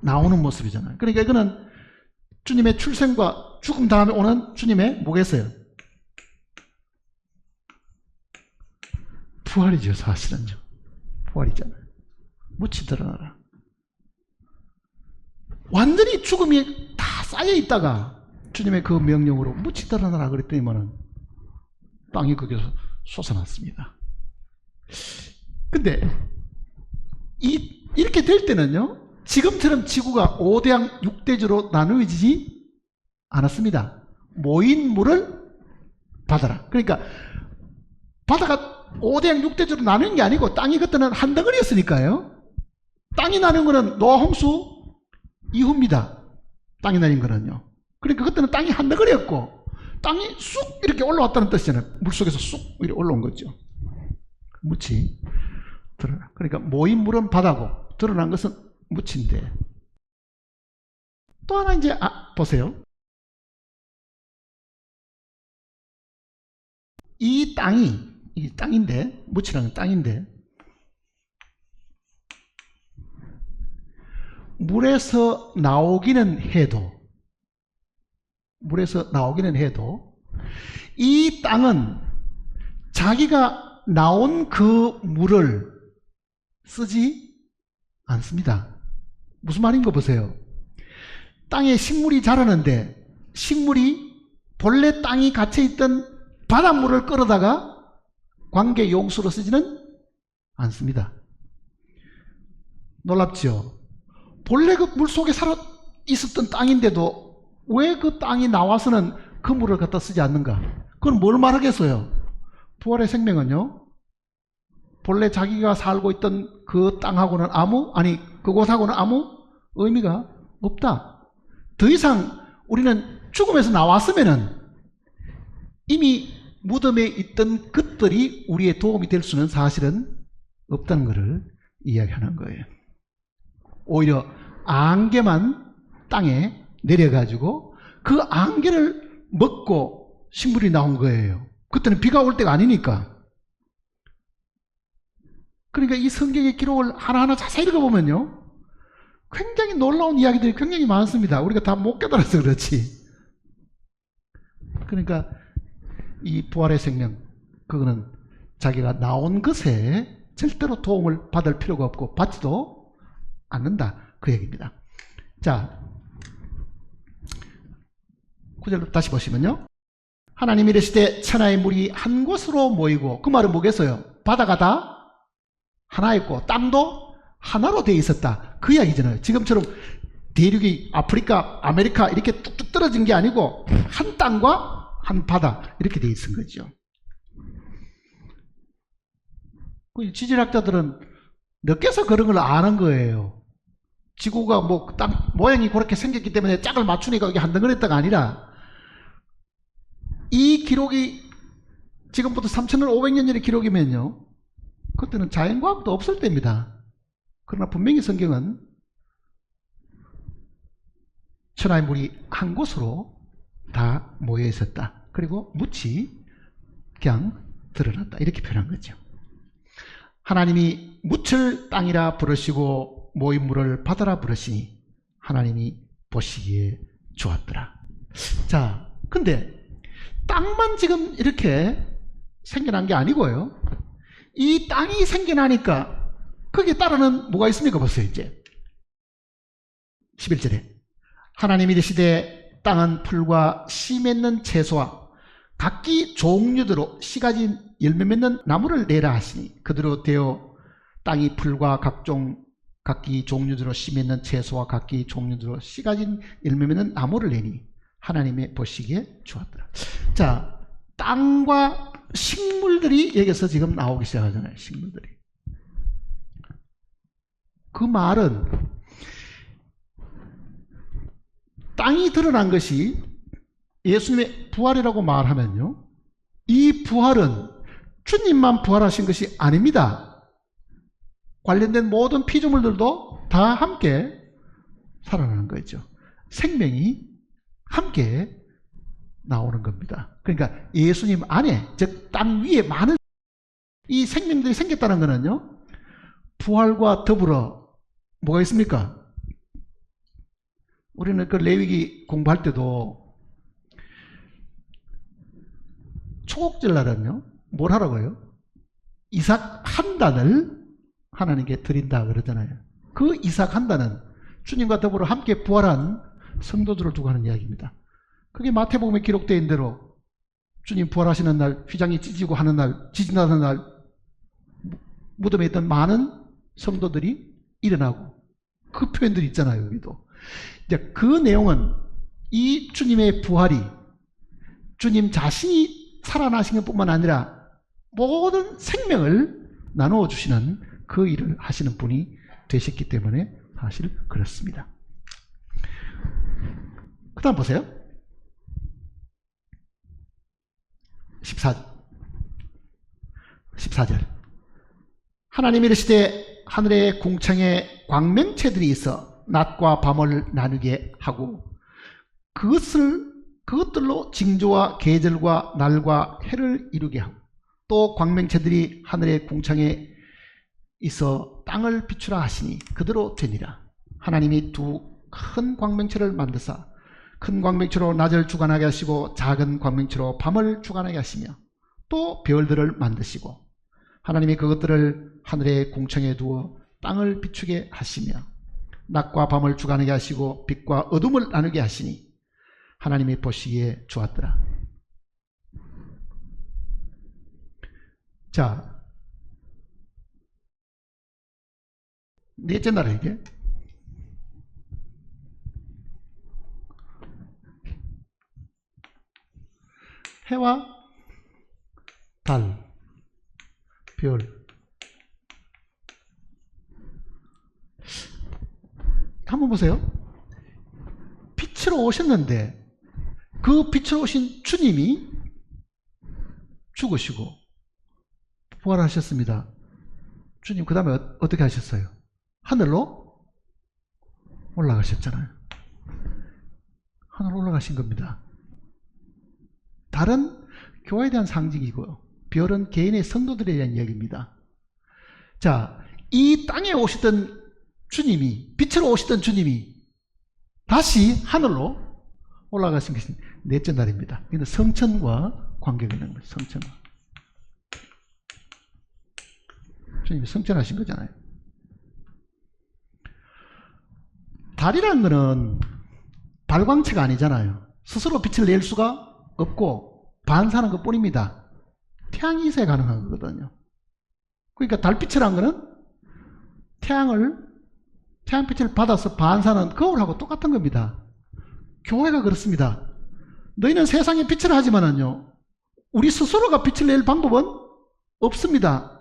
나오는 모습이잖아요. 그러니까 이거는 주님의 출생과 죽음 다음에 오는 주님의 뭐겠어요? 부활이죠, 사실은요. 부활이잖아요. 묻히 드러나라. 완전히 죽음이 다 쌓여 있다가 주님의 그 명령으로 묻히 드러나라 그랬더니만은 땅이 거기서 솟아났습니다. 근데 이렇게 될 때는요, 지금처럼 지구가 5대양 6대주로 나누어지지 않았습니다. 모인 물을 받아라. 그러니까 바다가 5대양 6대주로 나누는 게 아니고 땅이 그때는 한 덩어리였으니까요. 땅이 나는 거는 노아 홍수 이후입니다. 땅이 나는 거는요. 그러니까 그때는 땅이 한 덩어리였고 땅이 쑥 이렇게 올라왔다는 뜻이잖아요. 물속에서 쑥 이렇게 올라온 거죠. 묻히 드러나. 그러니까 모인 물은 바다고 드러난 것은 묻힌데, 또 하나 이제 보세요. 이 땅인데, 묻히라는 땅인데, 물에서 나오기는 해도 이 땅은 자기가 나온 그 물을 쓰지 않습니다. 무슨 말인 거 보세요. 땅에 식물이 자라는데 식물이 본래 땅이 갇혀있던 바닷물을 끌어다가 관계 용수로 쓰지는 않습니다. 놀랍죠? 본래 그 물속에 살아 있었던 땅인데도 왜 그 땅이 나와서는 그 물을 갖다 쓰지 않는가? 그건 뭘 말하겠어요? 부활의 생명은요, 본래 자기가 살고 있던 그 땅하고는 그곳하고는 아무 의미가 없다. 더 이상 우리는 죽음에서 나왔으면은 이미 무덤에 있던 것들이 우리의 도움이 될 수는 사실은 없다는 것을 이야기하는 거예요. 오히려 안개만 땅에 내려가지고 그 안개를 먹고 식물이 나온 거예요. 그때는 비가 올 때가 아니니까. 그러니까 이 성경의 기록을 하나하나 자세히 읽어보면요, 굉장히 놀라운 이야기들이 굉장히 많습니다. 우리가 다 못 깨달아서 그렇지. 그러니까 이 부활의 생명, 그거는 자기가 나온 것에 절대로 도움을 받을 필요가 없고 받지도 않는다, 그 얘기입니다. 자, 9절 다시 보시면요, 하나님이 이르시되 천하의 물이 한 곳으로 모이고, 그 말은 뭐겠어요? 바다가 다 하나였고 땅도 하나로 되어 있었다, 그 이야기잖아요. 지금처럼 대륙이 아프리카, 아메리카 이렇게 뚝뚝 떨어진 게 아니고 한 땅과 한 바다 이렇게 되어 있은 거죠. 지질학자들은 늦게서 그런 걸 아는 거예요. 지구가 뭐 땅 모양이 그렇게 생겼기 때문에 짝을 맞추니까 이게 한 덩어리다가 아니라, 이 기록이 지금부터 3,500년 전의 기록이면요, 그때는 자연과학도 없을 때입니다. 그러나 분명히 성경은 천하의 물이 한 곳으로 다 모여 있었다. 그리고 묻히 그냥 드러났다, 이렇게 표현한 거죠. 하나님이 묻을 땅이라 부르시고 모인 물을 바다라 부르시니 하나님이 보시기에 좋았더라. 자, 근데 땅만 지금 이렇게 생겨난 게 아니고요, 이 땅이 생겨나니까 거기에 따르는 뭐가 있습니까? 보세요. 이제 11절에 하나님이 이르시되 땅은 풀과 씨 맺는 채소와 각기 종류대로 씨 가진 열매 맺는 나무를 내라 하시니 그대로 되어 땅이 풀과 각기 종류대로 씨 맺는 채소와 각기 종류대로 씨 가진 열매 맺는 나무를 내니 하나님의 보시기에 좋았더라. 자, 땅과 식물들이 여기서 지금 나오기 시작하잖아요. 식물들이. 그 말은 땅이 드러난 것이 예수님의 부활이라고 말하면요, 이 부활은 주님만 부활하신 것이 아닙니다. 관련된 모든 피조물들도 다 함께 살아나는 거죠. 생명이 함께 나오는 겁니다. 그러니까 예수님 안에, 즉 땅 위에 많은 이 생명들이 생겼다는 것은요, 부활과 더불어 뭐가 있습니까? 우리는 그 레위기 공부할 때도 초곡절 날은요, 뭘 하라고요? 이삭 한 단을 하나님께 드린다 그러잖아요. 그 이삭 한 단은 주님과 더불어 함께 부활한 성도들을 두고 하는 이야기입니다. 그게 마태복음에 기록되어 있는 대로 주님 부활하시는 날, 휘장이 찢어지고 하는 날, 지진하는 날, 무덤에 있던 많은 성도들이 일어나고, 그 표현들이 있잖아요. 여기도. 이제 그 내용은 이 주님의 부활이 주님 자신이 살아나신 것뿐만 아니라 모든 생명을 나누어 주시는 그 일을 하시는 분이 되셨기 때문에 사실 그렇습니다. 그 다음 보세요. 14절. 하나님이 이르시되 하늘의 궁창에 광명체들이 있어 낮과 밤을 나누게 하고 그것들로 징조와 계절과 날과 해를 이루게 하고, 또 광명체들이 하늘의 궁창에 있어 땅을 비추라 하시니 그대로 되니라. 하나님이 두 큰 광명체를 만드사 큰 광명체로 낮을 주관하게 하시고 작은 광명체로 밤을 주관하게 하시며, 또 별들을 만드시고 하나님이 그것들을 하늘의 궁창에 두어 땅을 비추게 하시며 낮과 밤을 주관하게 하시고 빛과 어둠을 나누게 하시니 하나님이 보시기에 좋았더라. 자, 넷째 날에 이게 해와 달, 별. 한번 보세요. 빛으로 오셨는데 그 빛으로 오신 주님이 죽으시고 부활하셨습니다. 주님 그 다음에 어떻게 하셨어요? 하늘로 올라가셨잖아요. 하늘로 올라가신 겁니다. 달은 교회에 대한 상징이고요, 별은 개인의 성도들에 대한 이야기입니다. 자, 이 땅에 오시던 주님이, 빛으로 오시던 주님이 다시 하늘로 올라가신 것이 넷째 날입니다. 이건 성천과 관계가 있는 거죠. 성천과. 주님이 성천하신 거잖아요. 달이라는 거는 발광체가 아니잖아요. 스스로 빛을 낼 수가 없고 반사하는 것 뿐입니다. 태양이 있어야 가능한 거거든요. 그러니까 달빛이라는 거는 태양빛을 받아서 반사하는 거울하고 똑같은 겁니다. 교회가 그렇습니다. 너희는 세상에 빛을 하지만은요, 우리 스스로가 빛을 낼 방법은 없습니다.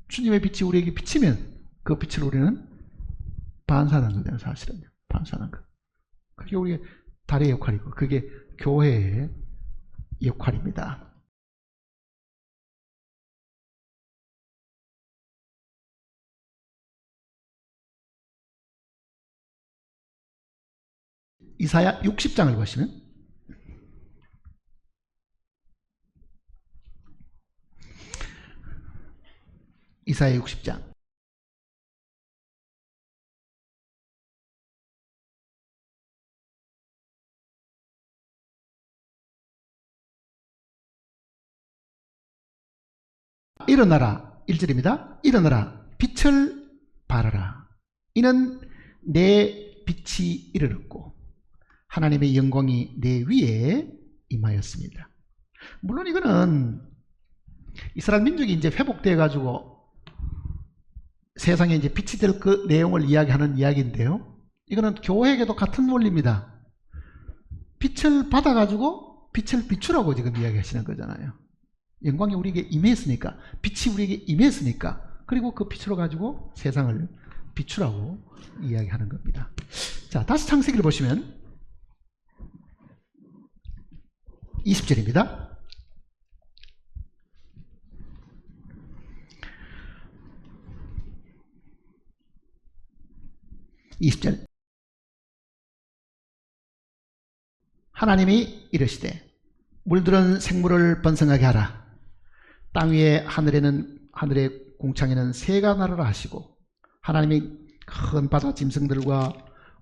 주님의 빛이 우리에게 비치면 그 빛을 우리는 반사하는 거잖아요. 사실은요. 반사하는 거. 그게 우리의 달의 역할이고 그게 교회의 역할입니다. 이사야 60장을 보시면 이사야 60장 일어나라. 1절입니다. 일어나라. 빛을 발하라. 이는 내 빛이 이르렀고 하나님의 영광이 내 위에 임하였습니다. 물론 이거는 이스라엘 민족이 이제 회복되어 가지고 세상에 이제 빛이 될 그 내용을 이야기하는 이야기인데요. 이거는 교회에게도 같은 원리입니다. 빛을 받아 가지고 빛을 비추라고 지금 이야기하시는 거잖아요. 영광이 우리에게 임했으니까, 빛이 우리에게 임했으니까, 그리고 그 빛으로 가지고 세상을 비추라고 이야기하는 겁니다. 자, 다시 창세기를 보시면 20절입니다. 하나님이 이르시되 물들은 생물을 번성하게 하라. 땅 위에 하늘의 궁창에는 새가 날으라 하시고 하나님이 큰 바다 짐승들과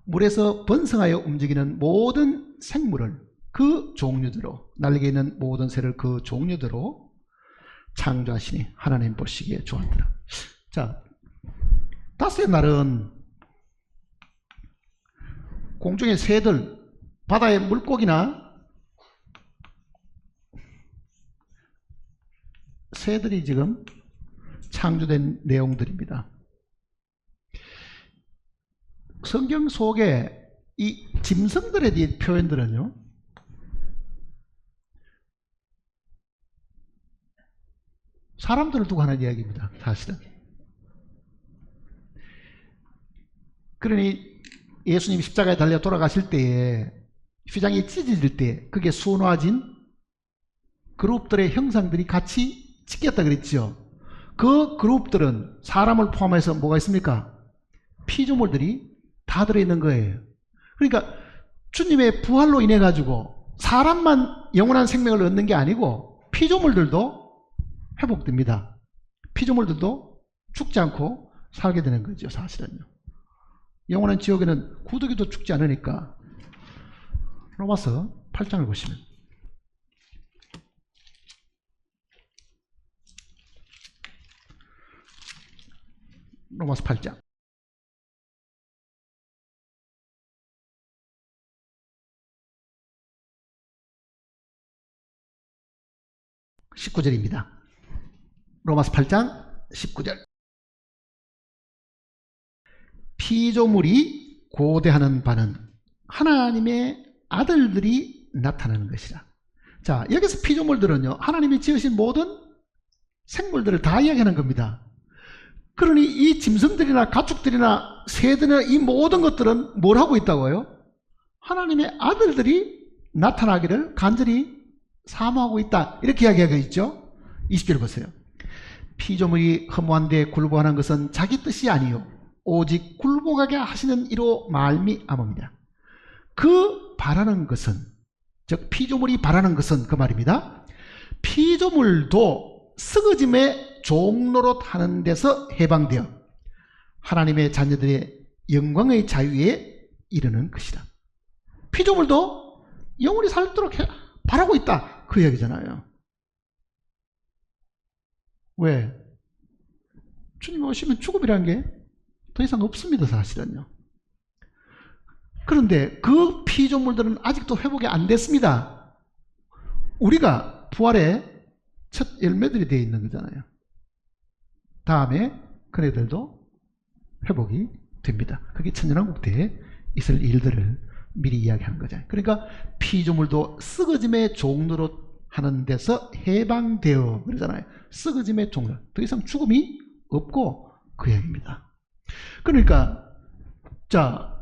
물에서 번성하여 움직이는 모든 생물을 그 종류대로, 날개 있는 모든 새를 그 종류대로 창조하시니 하나님 보시기에 좋았더라. 자, 다섯째 날은 공중의 새들, 바다의 물고기나 새들이 지금 창조된 내용들입니다. 성경 속에 이 짐승들에 대한 표현들은요, 사람들을 두고 하는 이야기입니다. 사실은. 그러니 예수님이 십자가에 달려 돌아가실 때에 휘장이 찢어질 때 그게 수놓아진 그룹들의 형상들이 같이 찢겼다 그랬죠. 그 그룹들은 사람을 포함해서 뭐가 있습니까? 피조물들이 다 들어있는 거예요. 그러니까 주님의 부활로 인해 가지고 사람만 영원한 생명을 얻는 게 아니고 피조물들도 회복됩니다. 피조물들도 죽지 않고 살게 되는 거죠. 사실은요. 영원한 지옥에는 구더기도 죽지 않으니까. 로마서 8장을 보시면 로마서 8장 19절입니다. 로마서 8장 19절. 피조물이 고대하는 바는 하나님의 아들들이 나타나는 것이라. 자, 여기서 피조물들은요, 하나님이 지으신 모든 생물들을 다 이야기하는 겁니다. 그러니 이 짐승들이나 가축들이나 새들이나 이 모든 것들은 뭘 하고 있다고요? 하나님의 아들들이 나타나기를 간절히 사모하고 있다. 이렇게 이야기하고 있죠. 20절 보세요. 피조물이 허무한데 굴복하는 것은 자기 뜻이 아니요 오직 굴복하게 하시는 이로 말미암음이라. 그 바라는 것은, 즉 피조물이 바라는 것은 그 말입니다. 피조물도 썩어짐의 종로로 타는 데서 해방되어 하나님의 자녀들의 영광의 자유에 이르는 것이다. 피조물도 영원히 살도록 바라고 있다. 그 이야기잖아요. 왜? 주님 오시면 죽음이라는 게 더 이상 없습니다. 사실은요. 그런데 그 피조물들은 아직도 회복이 안 됐습니다. 우리가 부활의 첫 열매들이 되어 있는 거잖아요. 다음에 그네들도 회복이 됩니다. 그게 천년왕국 때에 있을 일들을 미리 이야기하는 거죠. 그러니까 피조물도 썩어짐의 종로로 하는 데서 해방되어 그러잖아요. 썩어짐의 종로. 더 이상 죽음이 없고 그 얘기입니다. 그러니까 자,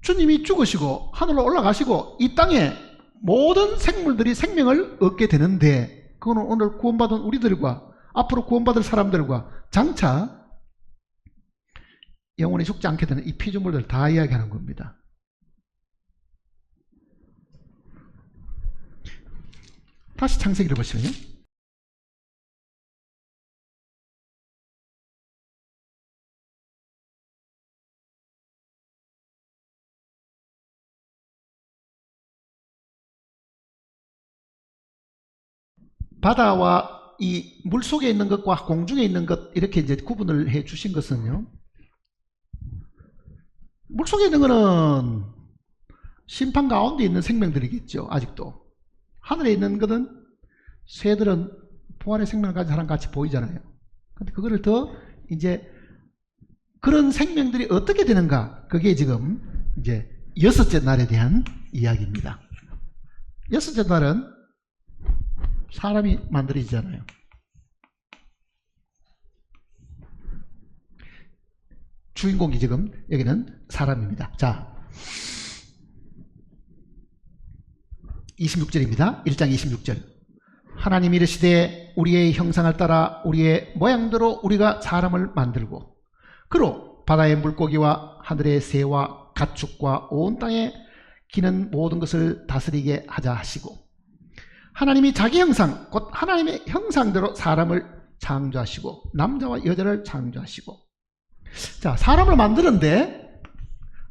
주님이 죽으시고 하늘로 올라가시고 이 땅에 모든 생물들이 생명을 얻게 되는데, 그거는 오늘 구원받은 우리들과 앞으로 구원받을 사람들과 장차 영원히 죽지 않게 되는 이 피조물들 다 이야기하는 겁니다. 다시 창세기를 보시면요. 바다와 이 물속에 있는 것과 공중에 있는 것, 이렇게 이제 구분을 해 주신 것은요, 물속에 있는 것은 심판 가운데 있는 생명들이겠죠. 아직도. 하늘에 있는 것은 새들은 부활의 생명을 가진 사람 같이 보이잖아요. 근데 그거를 더 이제 그런 생명들이 어떻게 되는가, 그게 지금 이제 여섯째 날에 대한 이야기입니다. 여섯째 날은 사람이 만들어지잖아요. 주인공이 지금 여기는 사람입니다. 자, 26절입니다. 1장 26절. 하나님이 이르시되 우리의 형상을 따라 우리의 모양대로 우리가 사람을 만들고 그로 바다의 물고기와 하늘의 새와 가축과 온 땅에 기는 모든 것을 다스리게 하자 하시고, 하나님이 자기 형상, 곧 하나님의 형상대로 사람을 창조하시고 남자와 여자를 창조하시고, 자, 사람을 만드는데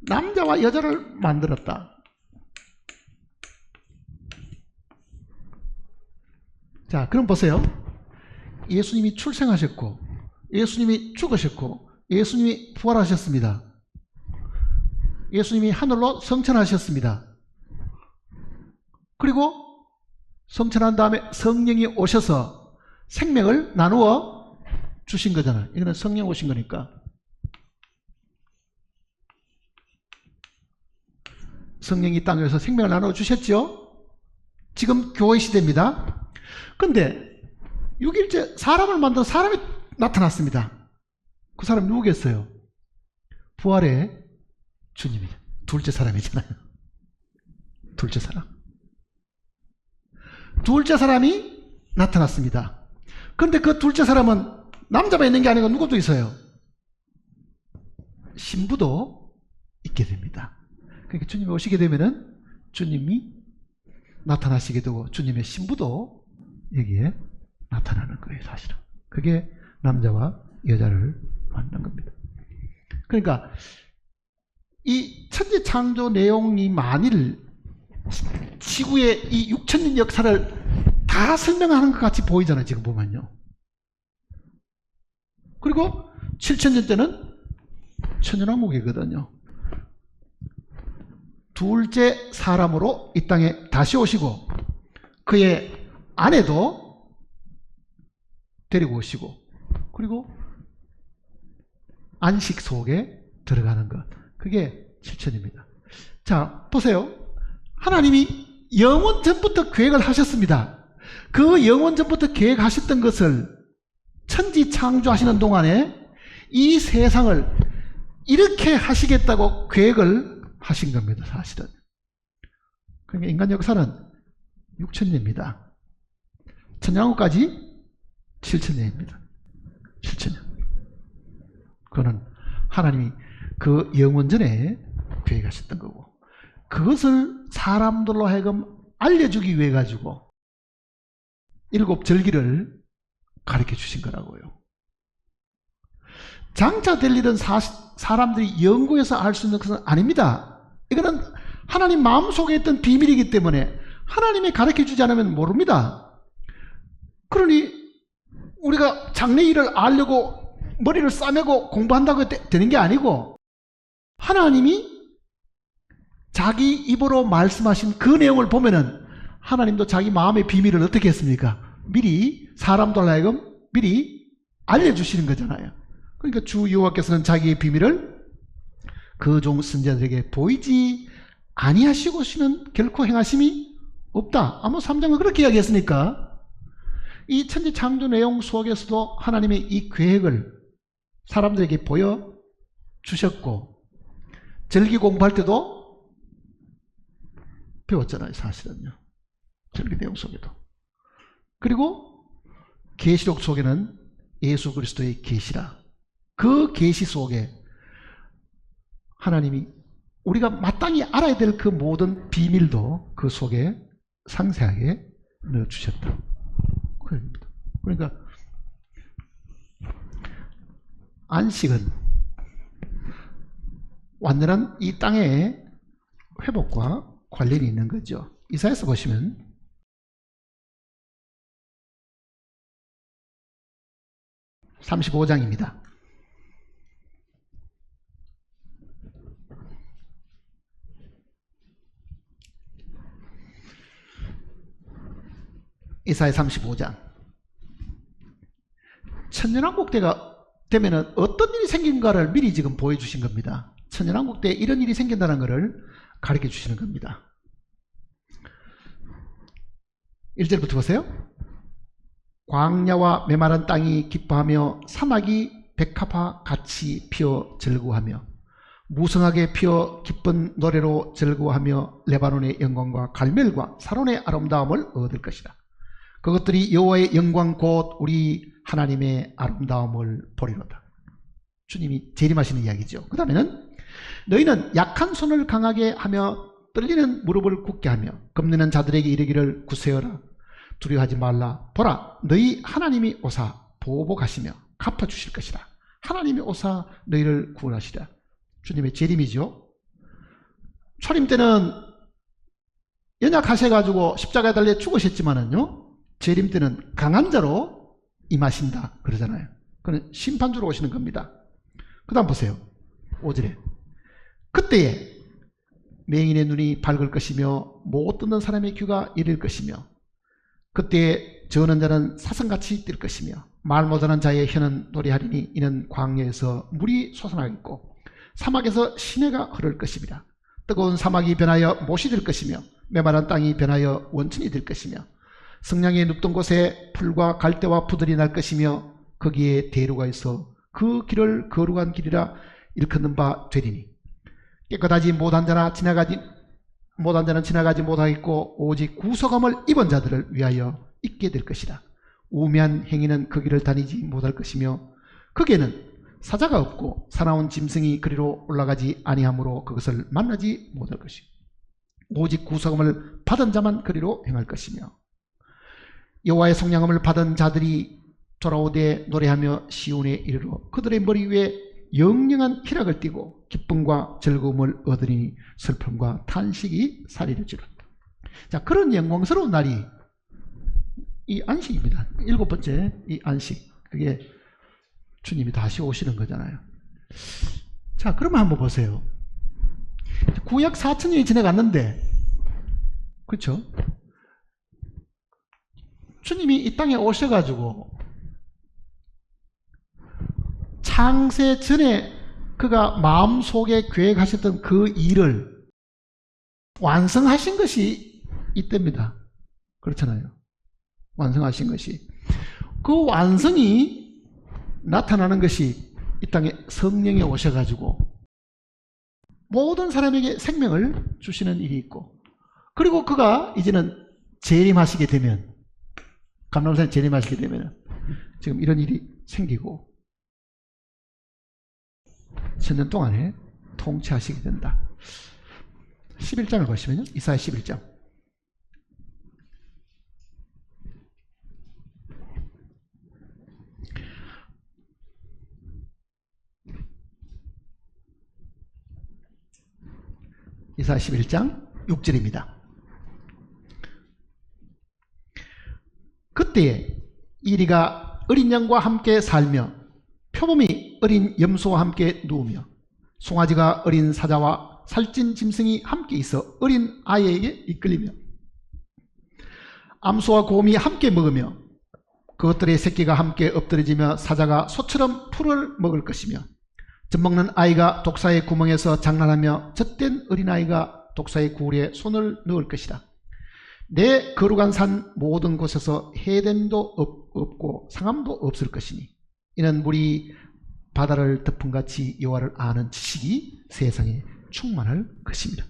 남자와 여자를 만들었다. 자, 그럼 보세요. 예수님이 출생하셨고 예수님이 죽으셨고 예수님이 부활하셨습니다. 예수님이 하늘로 성천하셨습니다. 그리고 성천한 다음에 성령이 오셔서 생명을 나누어 주신 거잖아요. 이거는 성령 오신 거니까. 성령이 땅에서 생명을 나누어 주셨죠. 지금 교회 시대입니다. 근데 6일째 사람을 만든 사람이 나타났습니다. 그 사람 누구겠어요? 부활의 주님이죠. 둘째 사람이잖아요. 둘째 사람. 둘째 사람이 나타났습니다. 그런데 그 둘째 사람은 남자만 있는 게 아니고 누구도 있어요? 신부도 있게 됩니다. 그러니까 주님이 오시게 되면은 주님이 나타나시게 되고 주님의 신부도 여기에 나타나는 거예요, 사실은. 그게 남자와 여자를 만든 겁니다. 그러니까 이 천지 창조 내용이 만일 지구의 이 6천년 역사를 다 설명하는 것 같이 보이잖아요, 지금 보면요. 그리고 7천년 때는 천연왕국이거든요. 둘째 사람으로 이 땅에 다시 오시고 그의 아내도 데리고 오시고 그리고 안식 속에 들어가는 것. 그게 7천입니다. 자, 보세요. 하나님이 영원 전부터 계획을 하셨습니다. 그 영원 전부터 계획하셨던 것을 천지 창조하시는 동안에 이 세상을 이렇게 하시겠다고 계획을 하신 겁니다, 사실은. 그러니까 인간 역사는 6천년입니다. 천년왕국까지 7천년입니다. 7천년. 그거는 하나님이 그 영원전에 계획하셨던 거고, 그것을 사람들로 하여금 알려주기 위해 가지고 7절기를 가르쳐 주신 거라고요. 장차 될 일은 사람들이 연구해서 알 수 있는 것은 아닙니다. 이거는 하나님 마음속에 있던 비밀이기 때문에 하나님이 가르쳐 주지 않으면 모릅니다. 그러니 우리가 장래일을 알려고 머리를 싸매고 공부한다고 되는 게 아니고, 하나님이 자기 입으로 말씀하신 그 내용을 보면은 하나님도 자기 마음의 비밀을 어떻게 했습니까? 미리 사람들 하여금 미리 알려주시는 거잖아요. 그러니까 주 여호와께서는 자기의 비밀을 그 종 선지자들에게 보이지 아니하시고시는 결코 행하심이 없다. 아모스 3장은 그렇게 이야기했으니까 이 천지 창조 내용 속에서도 하나님의 이 계획을 사람들에게 보여주셨고, 절기 공부할 때도 배웠잖아요, 사실은요. 절기 내용 속에도. 그리고 계시록 속에는 예수 그리스도의 계시라, 그 계시 속에 하나님이 우리가 마땅히 알아야 될 그 모든 비밀도 그 속에 상세하게 넣어주셨다. 그러니까 안식은 완전한 이 땅의 회복과 관련이 있는 거죠. 이사야서 보시면 (35장입니다) 이사야 35장. 천년왕국 때가 되면은 어떤 일이 생긴가를 미리 지금 보여주신 겁니다. 천년왕국 때 이런 일이 생긴다는 것을 가르쳐 주시는 겁니다. 1절부터 보세요. 광야와 메마른 땅이 기뻐하며 사막이 백합화 같이 피어 즐거워하며 무성하게 피어 기쁜 노래로 즐거워하며 레바논의 영광과 갈멜과 사론의 아름다움을 얻을 것이다. 그것들이 여호와의 영광 곧 우리 하나님의 아름다움을 보리로다. 주님이 재림하시는 이야기죠. 그 다음에는 너희는 약한 손을 강하게 하며 떨리는 무릎을 굳게 하며 겁내는 자들에게 이르기를 굳세어라. 두려워하지 말라. 보라, 너희 하나님이 오사 보복하시며 갚아주실 것이다. 하나님이 오사 너희를 구원하시라. 주님의 재림이죠. 초림 때는 연약하셔가지고 십자가에 달려 죽으셨지만은요, 재림 때는 강한 자로 임하신다 그러잖아요. 그는 심판주로 오시는 겁니다. 그 다음 보세요. 5절에 그때에 맹인의 눈이 밝을 것이며 못 듣는 사람의 귀가 열릴 것이며 그때에 저는 자는 사슴같이 뛸 것이며 말 못하는 자의 혀는 노래하리니 이는 광야에서 물이 솟아나겠고 사막에서 시내가 흐를 것입니다. 뜨거운 사막이 변하여 못이 될 것이며 메마른 땅이 변하여 원천이 될 것이며 성냥에 눕던 곳에 풀과 갈대와 푸들이 날 것이며 거기에 대로가 있어 그 길을 거룩한 길이라 일컫는 바 되리니 깨끗하지 못한 자는 지나가지 못하겠고 오직 구속함을 입은 자들을 위하여 있게 될 것이라. 우매한 행위는 그 길을 다니지 못할 것이며 거기에는 사자가 없고 사나운 짐승이 그리로 올라가지 아니하므로 그것을 만나지 못할 것이요 오직 구속함을 받은 자만 그리로 행할 것이며 여호와의 성령함을 받은 자들이 돌아오되 노래하며 시온에 이르러 그들의 머리 위에 영영한 희락을 띠고 기쁨과 즐거움을 얻으니 슬픔과 탄식이 사리르지라. 자, 그런 영광스러운 날이 이 안식입니다. 7번째 이 안식, 그게 주님이 다시 오시는 거잖아요. 자, 그러면 한번 보세요. 구약 4000년이 지나갔는데, 그렇죠? 주님이 이 땅에 오셔가지고 창세 전에 그가 마음속에 계획하셨던 그 일을 완성하신 것이 이때입니다. 그렇잖아요. 완성하신 것이. 그 완성이 나타나는 것이 이 땅에 성령이 오셔가지고 모든 사람에게 생명을 주시는 일이 있고, 그리고 그가 이제는 재림하시게 되면, 감람산에 재림하시게 되면 지금 이런 일이 생기고 1000년 동안에 통치하시게 된다. 11장을 보시면요. 이사야 11장. 이사야 11장 6절입니다. 그때에 이리가 어린 양과 함께 살며 표범이 어린 염소와 함께 누우며 송아지가 어린 사자와 살찐 짐승이 함께 있어 어린 아이에게 이끌리며 암소와 곰이 함께 먹으며 그것들의 새끼가 함께 엎드려지며 사자가 소처럼 풀을 먹을 것이며 젖먹는 아이가 독사의 구멍에서 장난하며 젖된 어린아이가 독사의 구울에 손을 넣을 것이다. 내 거룩한 산 모든 곳에서 해됨도 없고 상함도 없을 것이니 이는 물이 바다를 덮음같이 여호와를 아는 지식이 세상에 충만할 것입니다.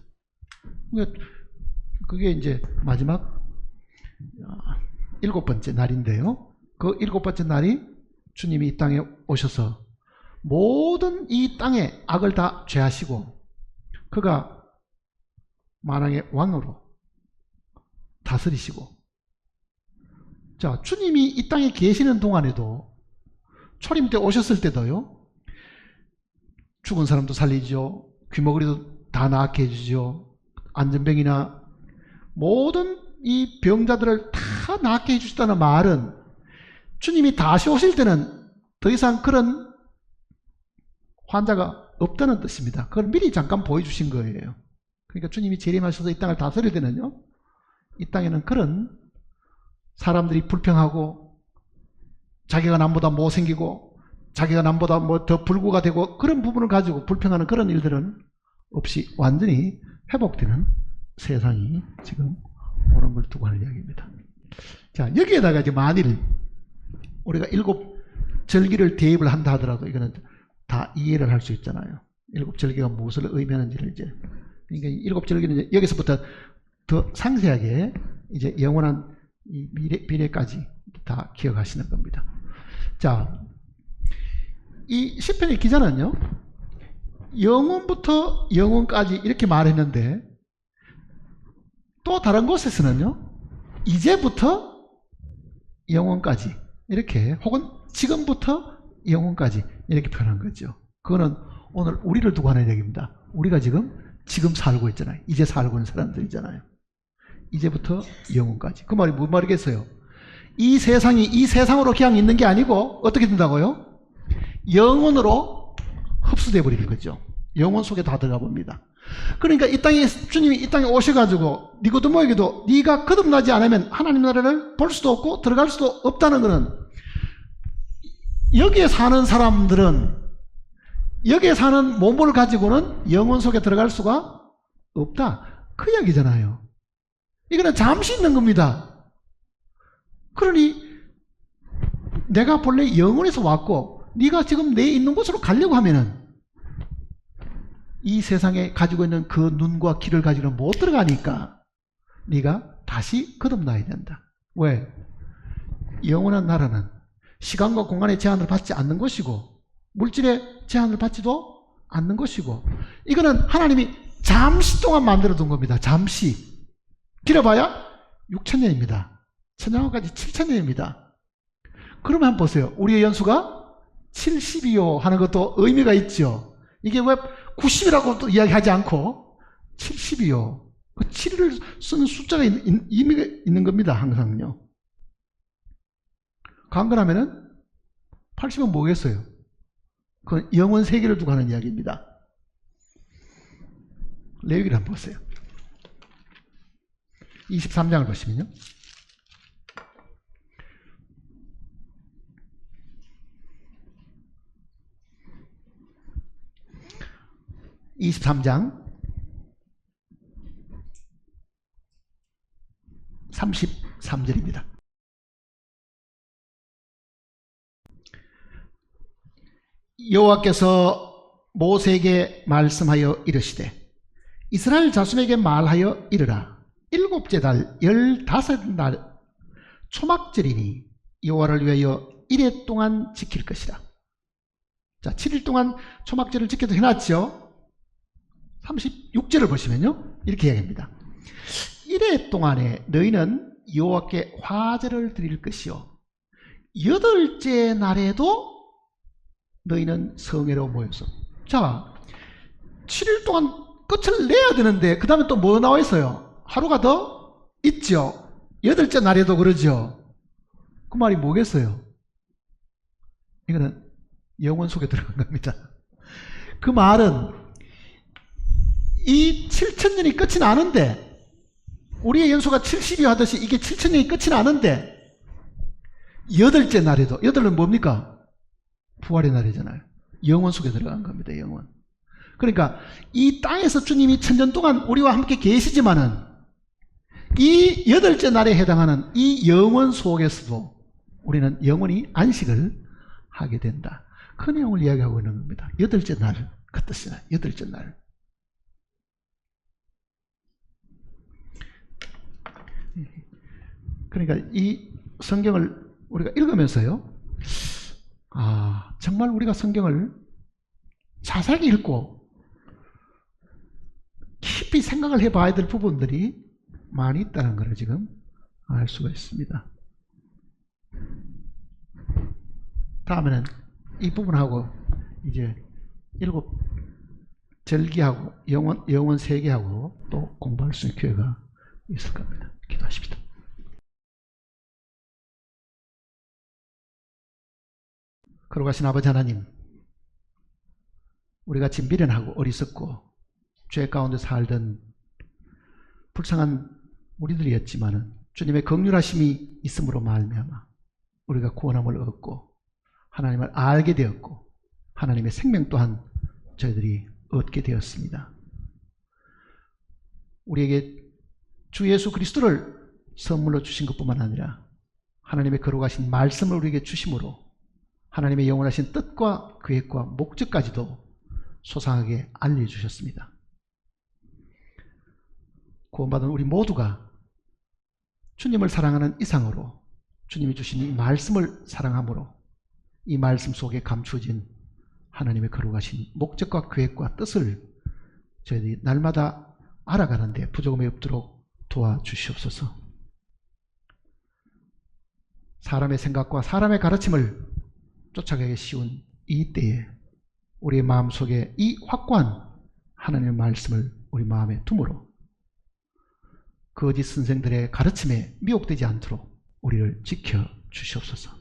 그게 이제 마지막 7번째 날인데요. 그 7번째 날이 주님이 이 땅에 오셔서 모든 이 땅의 악을 다 죄하시고 그가 만왕의 왕으로 다스리시고, 자, 주님이 이 땅에 계시는 동안에도 초림 때 오셨을 때도요, 죽은 사람도 살리죠, 귀머거리도 다 낫게 해주죠, 안전병이나 모든 이 병자들을 다 낫게 해주시다는 말은 주님이 다시 오실 때는 더 이상 그런 환자가 없다는 뜻입니다. 그걸 미리 잠깐 보여주신 거예요. 그러니까 주님이 재림하셔서 이 땅을 다스릴 때는요, 이 땅에는 그런 사람들이 불평하고 자기가 남보다 못생기고 자기가 남보다 뭐 더 불구가 되고 그런 부분을 가지고 불평하는 그런 일들은 없이 완전히 회복되는 세상이 지금 오는 걸 두고 하는 이야기입니다. 자, 여기에다가 이제 만일 우리가 7절기를 대입을 한다 하더라도 이거는 다 이해를 할 수 있잖아요. 7절기가 무엇을 의미하는지를 이제, 그러니까 7절기는 여기서부터 더 상세하게 이제 영원한 이 미래까지 다 기억하시는 겁니다. 자, 이 시편의 기자는요, 영원부터 영원까지 이렇게 말했는데 또 다른 곳에서는요, 이제부터 영원까지 이렇게, 혹은 지금부터 영원까지 이렇게 표현한 거죠. 그거는 오늘 우리를 두고 하는 얘기입니다. 우리가 지금 살고 있잖아요. 이제 살고 있는 사람들이잖아요. 이제부터 영원까지. 그 말이 무슨 말이겠어요? 이 세상이 이 세상으로 그냥 있는 게 아니고 어떻게 된다고요? 영원으로 흡수되어 버리는 거죠. 영원 속에 다 들어가 봅니다. 그러니까 이 땅에 주님이 이 땅에 오셔가지고 니고데모에게도 네가 거듭나지 않으면 하나님 나라를 볼 수도 없고 들어갈 수도 없다는 것은 여기에 사는 사람들은 여기에 사는 몸을 가지고는 영원 속에 들어갈 수가 없다. 그 이야기잖아요. 이거는 잠시 있는 겁니다. 그러니 내가 본래 영원에서 왔고 네가 지금 내 있는 곳으로 가려고 하면은 이 세상에 가지고 있는 그 눈과 귀를 가지고는 못 들어가니까 네가 다시 거듭나야 된다. 왜? 영원한 나라는 시간과 공간의 제한을 받지 않는 것이고 물질의 제한을 받지도 않는 것이고 이거는 하나님이 잠시 동안 만들어 둔 겁니다. 잠시. 길어봐야 6,000년입니다. 천년까지 7,000년입니다. 그러면 한번 보세요. 우리의 연수가 70이요 하는 것도 의미가 있죠. 이게 왜 90이라고 또 이야기하지 않고 70이요. 그 7을 쓰는 숫자가 의미가 있는 겁니다. 항상요. 강건하면은 80은 뭐겠어요? 그건 영원 세계를 두고 하는 이야기입니다. 레위기를 한번 보세요. 23장을 보시면요. (23장) 33절입니다. 여호와께서 모세에게 말씀하여 이르시되 이스라엘 자손에게 말하여 이르라. 일곱째 달 15날 초막절이니 여호와를 위하여 1회 동안 지킬 것이라. 자, 7일 동안 초막절을 지켜도 해놨죠. 36절을 보시면요 이렇게 이야기합니다. 1회 동안에 너희는 여호와께 화제를 드릴 것이요 8째 날에도 너희는 성회로 모여서. 자, 7일 동안 끝을 내야 되는데 그 다음에 또 뭐 나와 있어요? 하루가 더 있죠. 8째 날에도 그러죠. 그 말이 뭐겠어요? 이거는 영원 속에 들어간 겁니다. 그 말은 이 7,000년이 끝이 나는데 우리의 연수가 70이 하듯이 이게 7,000년이 끝이 나는데 8째 날에도 8은 뭡니까? 부활의 날이잖아요. 영원 속에 들어간 겁니다. 영원. 그러니까 이 땅에서 주님이 1000년 동안 우리와 함께 계시지만은 이 8째 날에 해당하는 이 영원 속에서도 우리는 영원히 안식을 하게 된다. 그 내용을 이야기하고 있는 겁니다. 8째 날 그 뜻이나 8째 날. 그러니까 이 성경을 우리가 읽으면서요, 정말 우리가 성경을 자세하게 읽고 깊이 생각을 해봐야 될 부분들이 많이 있다는 걸 지금 알 수가 있습니다. 다음에는 이 부분하고 이제 7 절기하고 영원 세계하고 또 공부할 수 있는 기회가 있을 겁니다. 기도하십시다. 거룩하신 아버지 하나님, 우리가 지금 미련하고 어리석고 죄 가운데 살던 불쌍한 우리들이었지만은 주님의 긍휼하심이 있음으로 말미암아 우리가 구원함을 얻고 하나님을 알게 되었고 하나님의 생명 또한 저희들이 얻게 되었습니다. 우리에게 주 예수 그리스도를 선물로 주신 것뿐만 아니라 하나님의 거룩하신 말씀을 우리에게 주심으로 하나님의 영원하신 뜻과 계획과 목적까지도 소상하게 알려주셨습니다. 구원받은 우리 모두가 주님을 사랑하는 이상으로 주님이 주신 이 말씀을 사랑함으로 이 말씀 속에 감추어진 하나님의 거룩하신 목적과 계획과 뜻을 저희들이 날마다 알아가는데 부족함이 없도록 도와주시옵소서. 사람의 생각과 사람의 가르침을 쫓아가기 쉬운 이 때에 우리의 마음속에 이 확고한 하나님의 말씀을 우리 마음에 두므로 거짓 선생들의 가르침에 미혹되지 않도록 우리를 지켜 주시옵소서.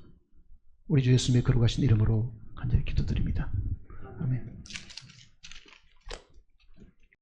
우리 주 예수님의 거룩하신 이름으로 간절히 기도드립니다. 아멘.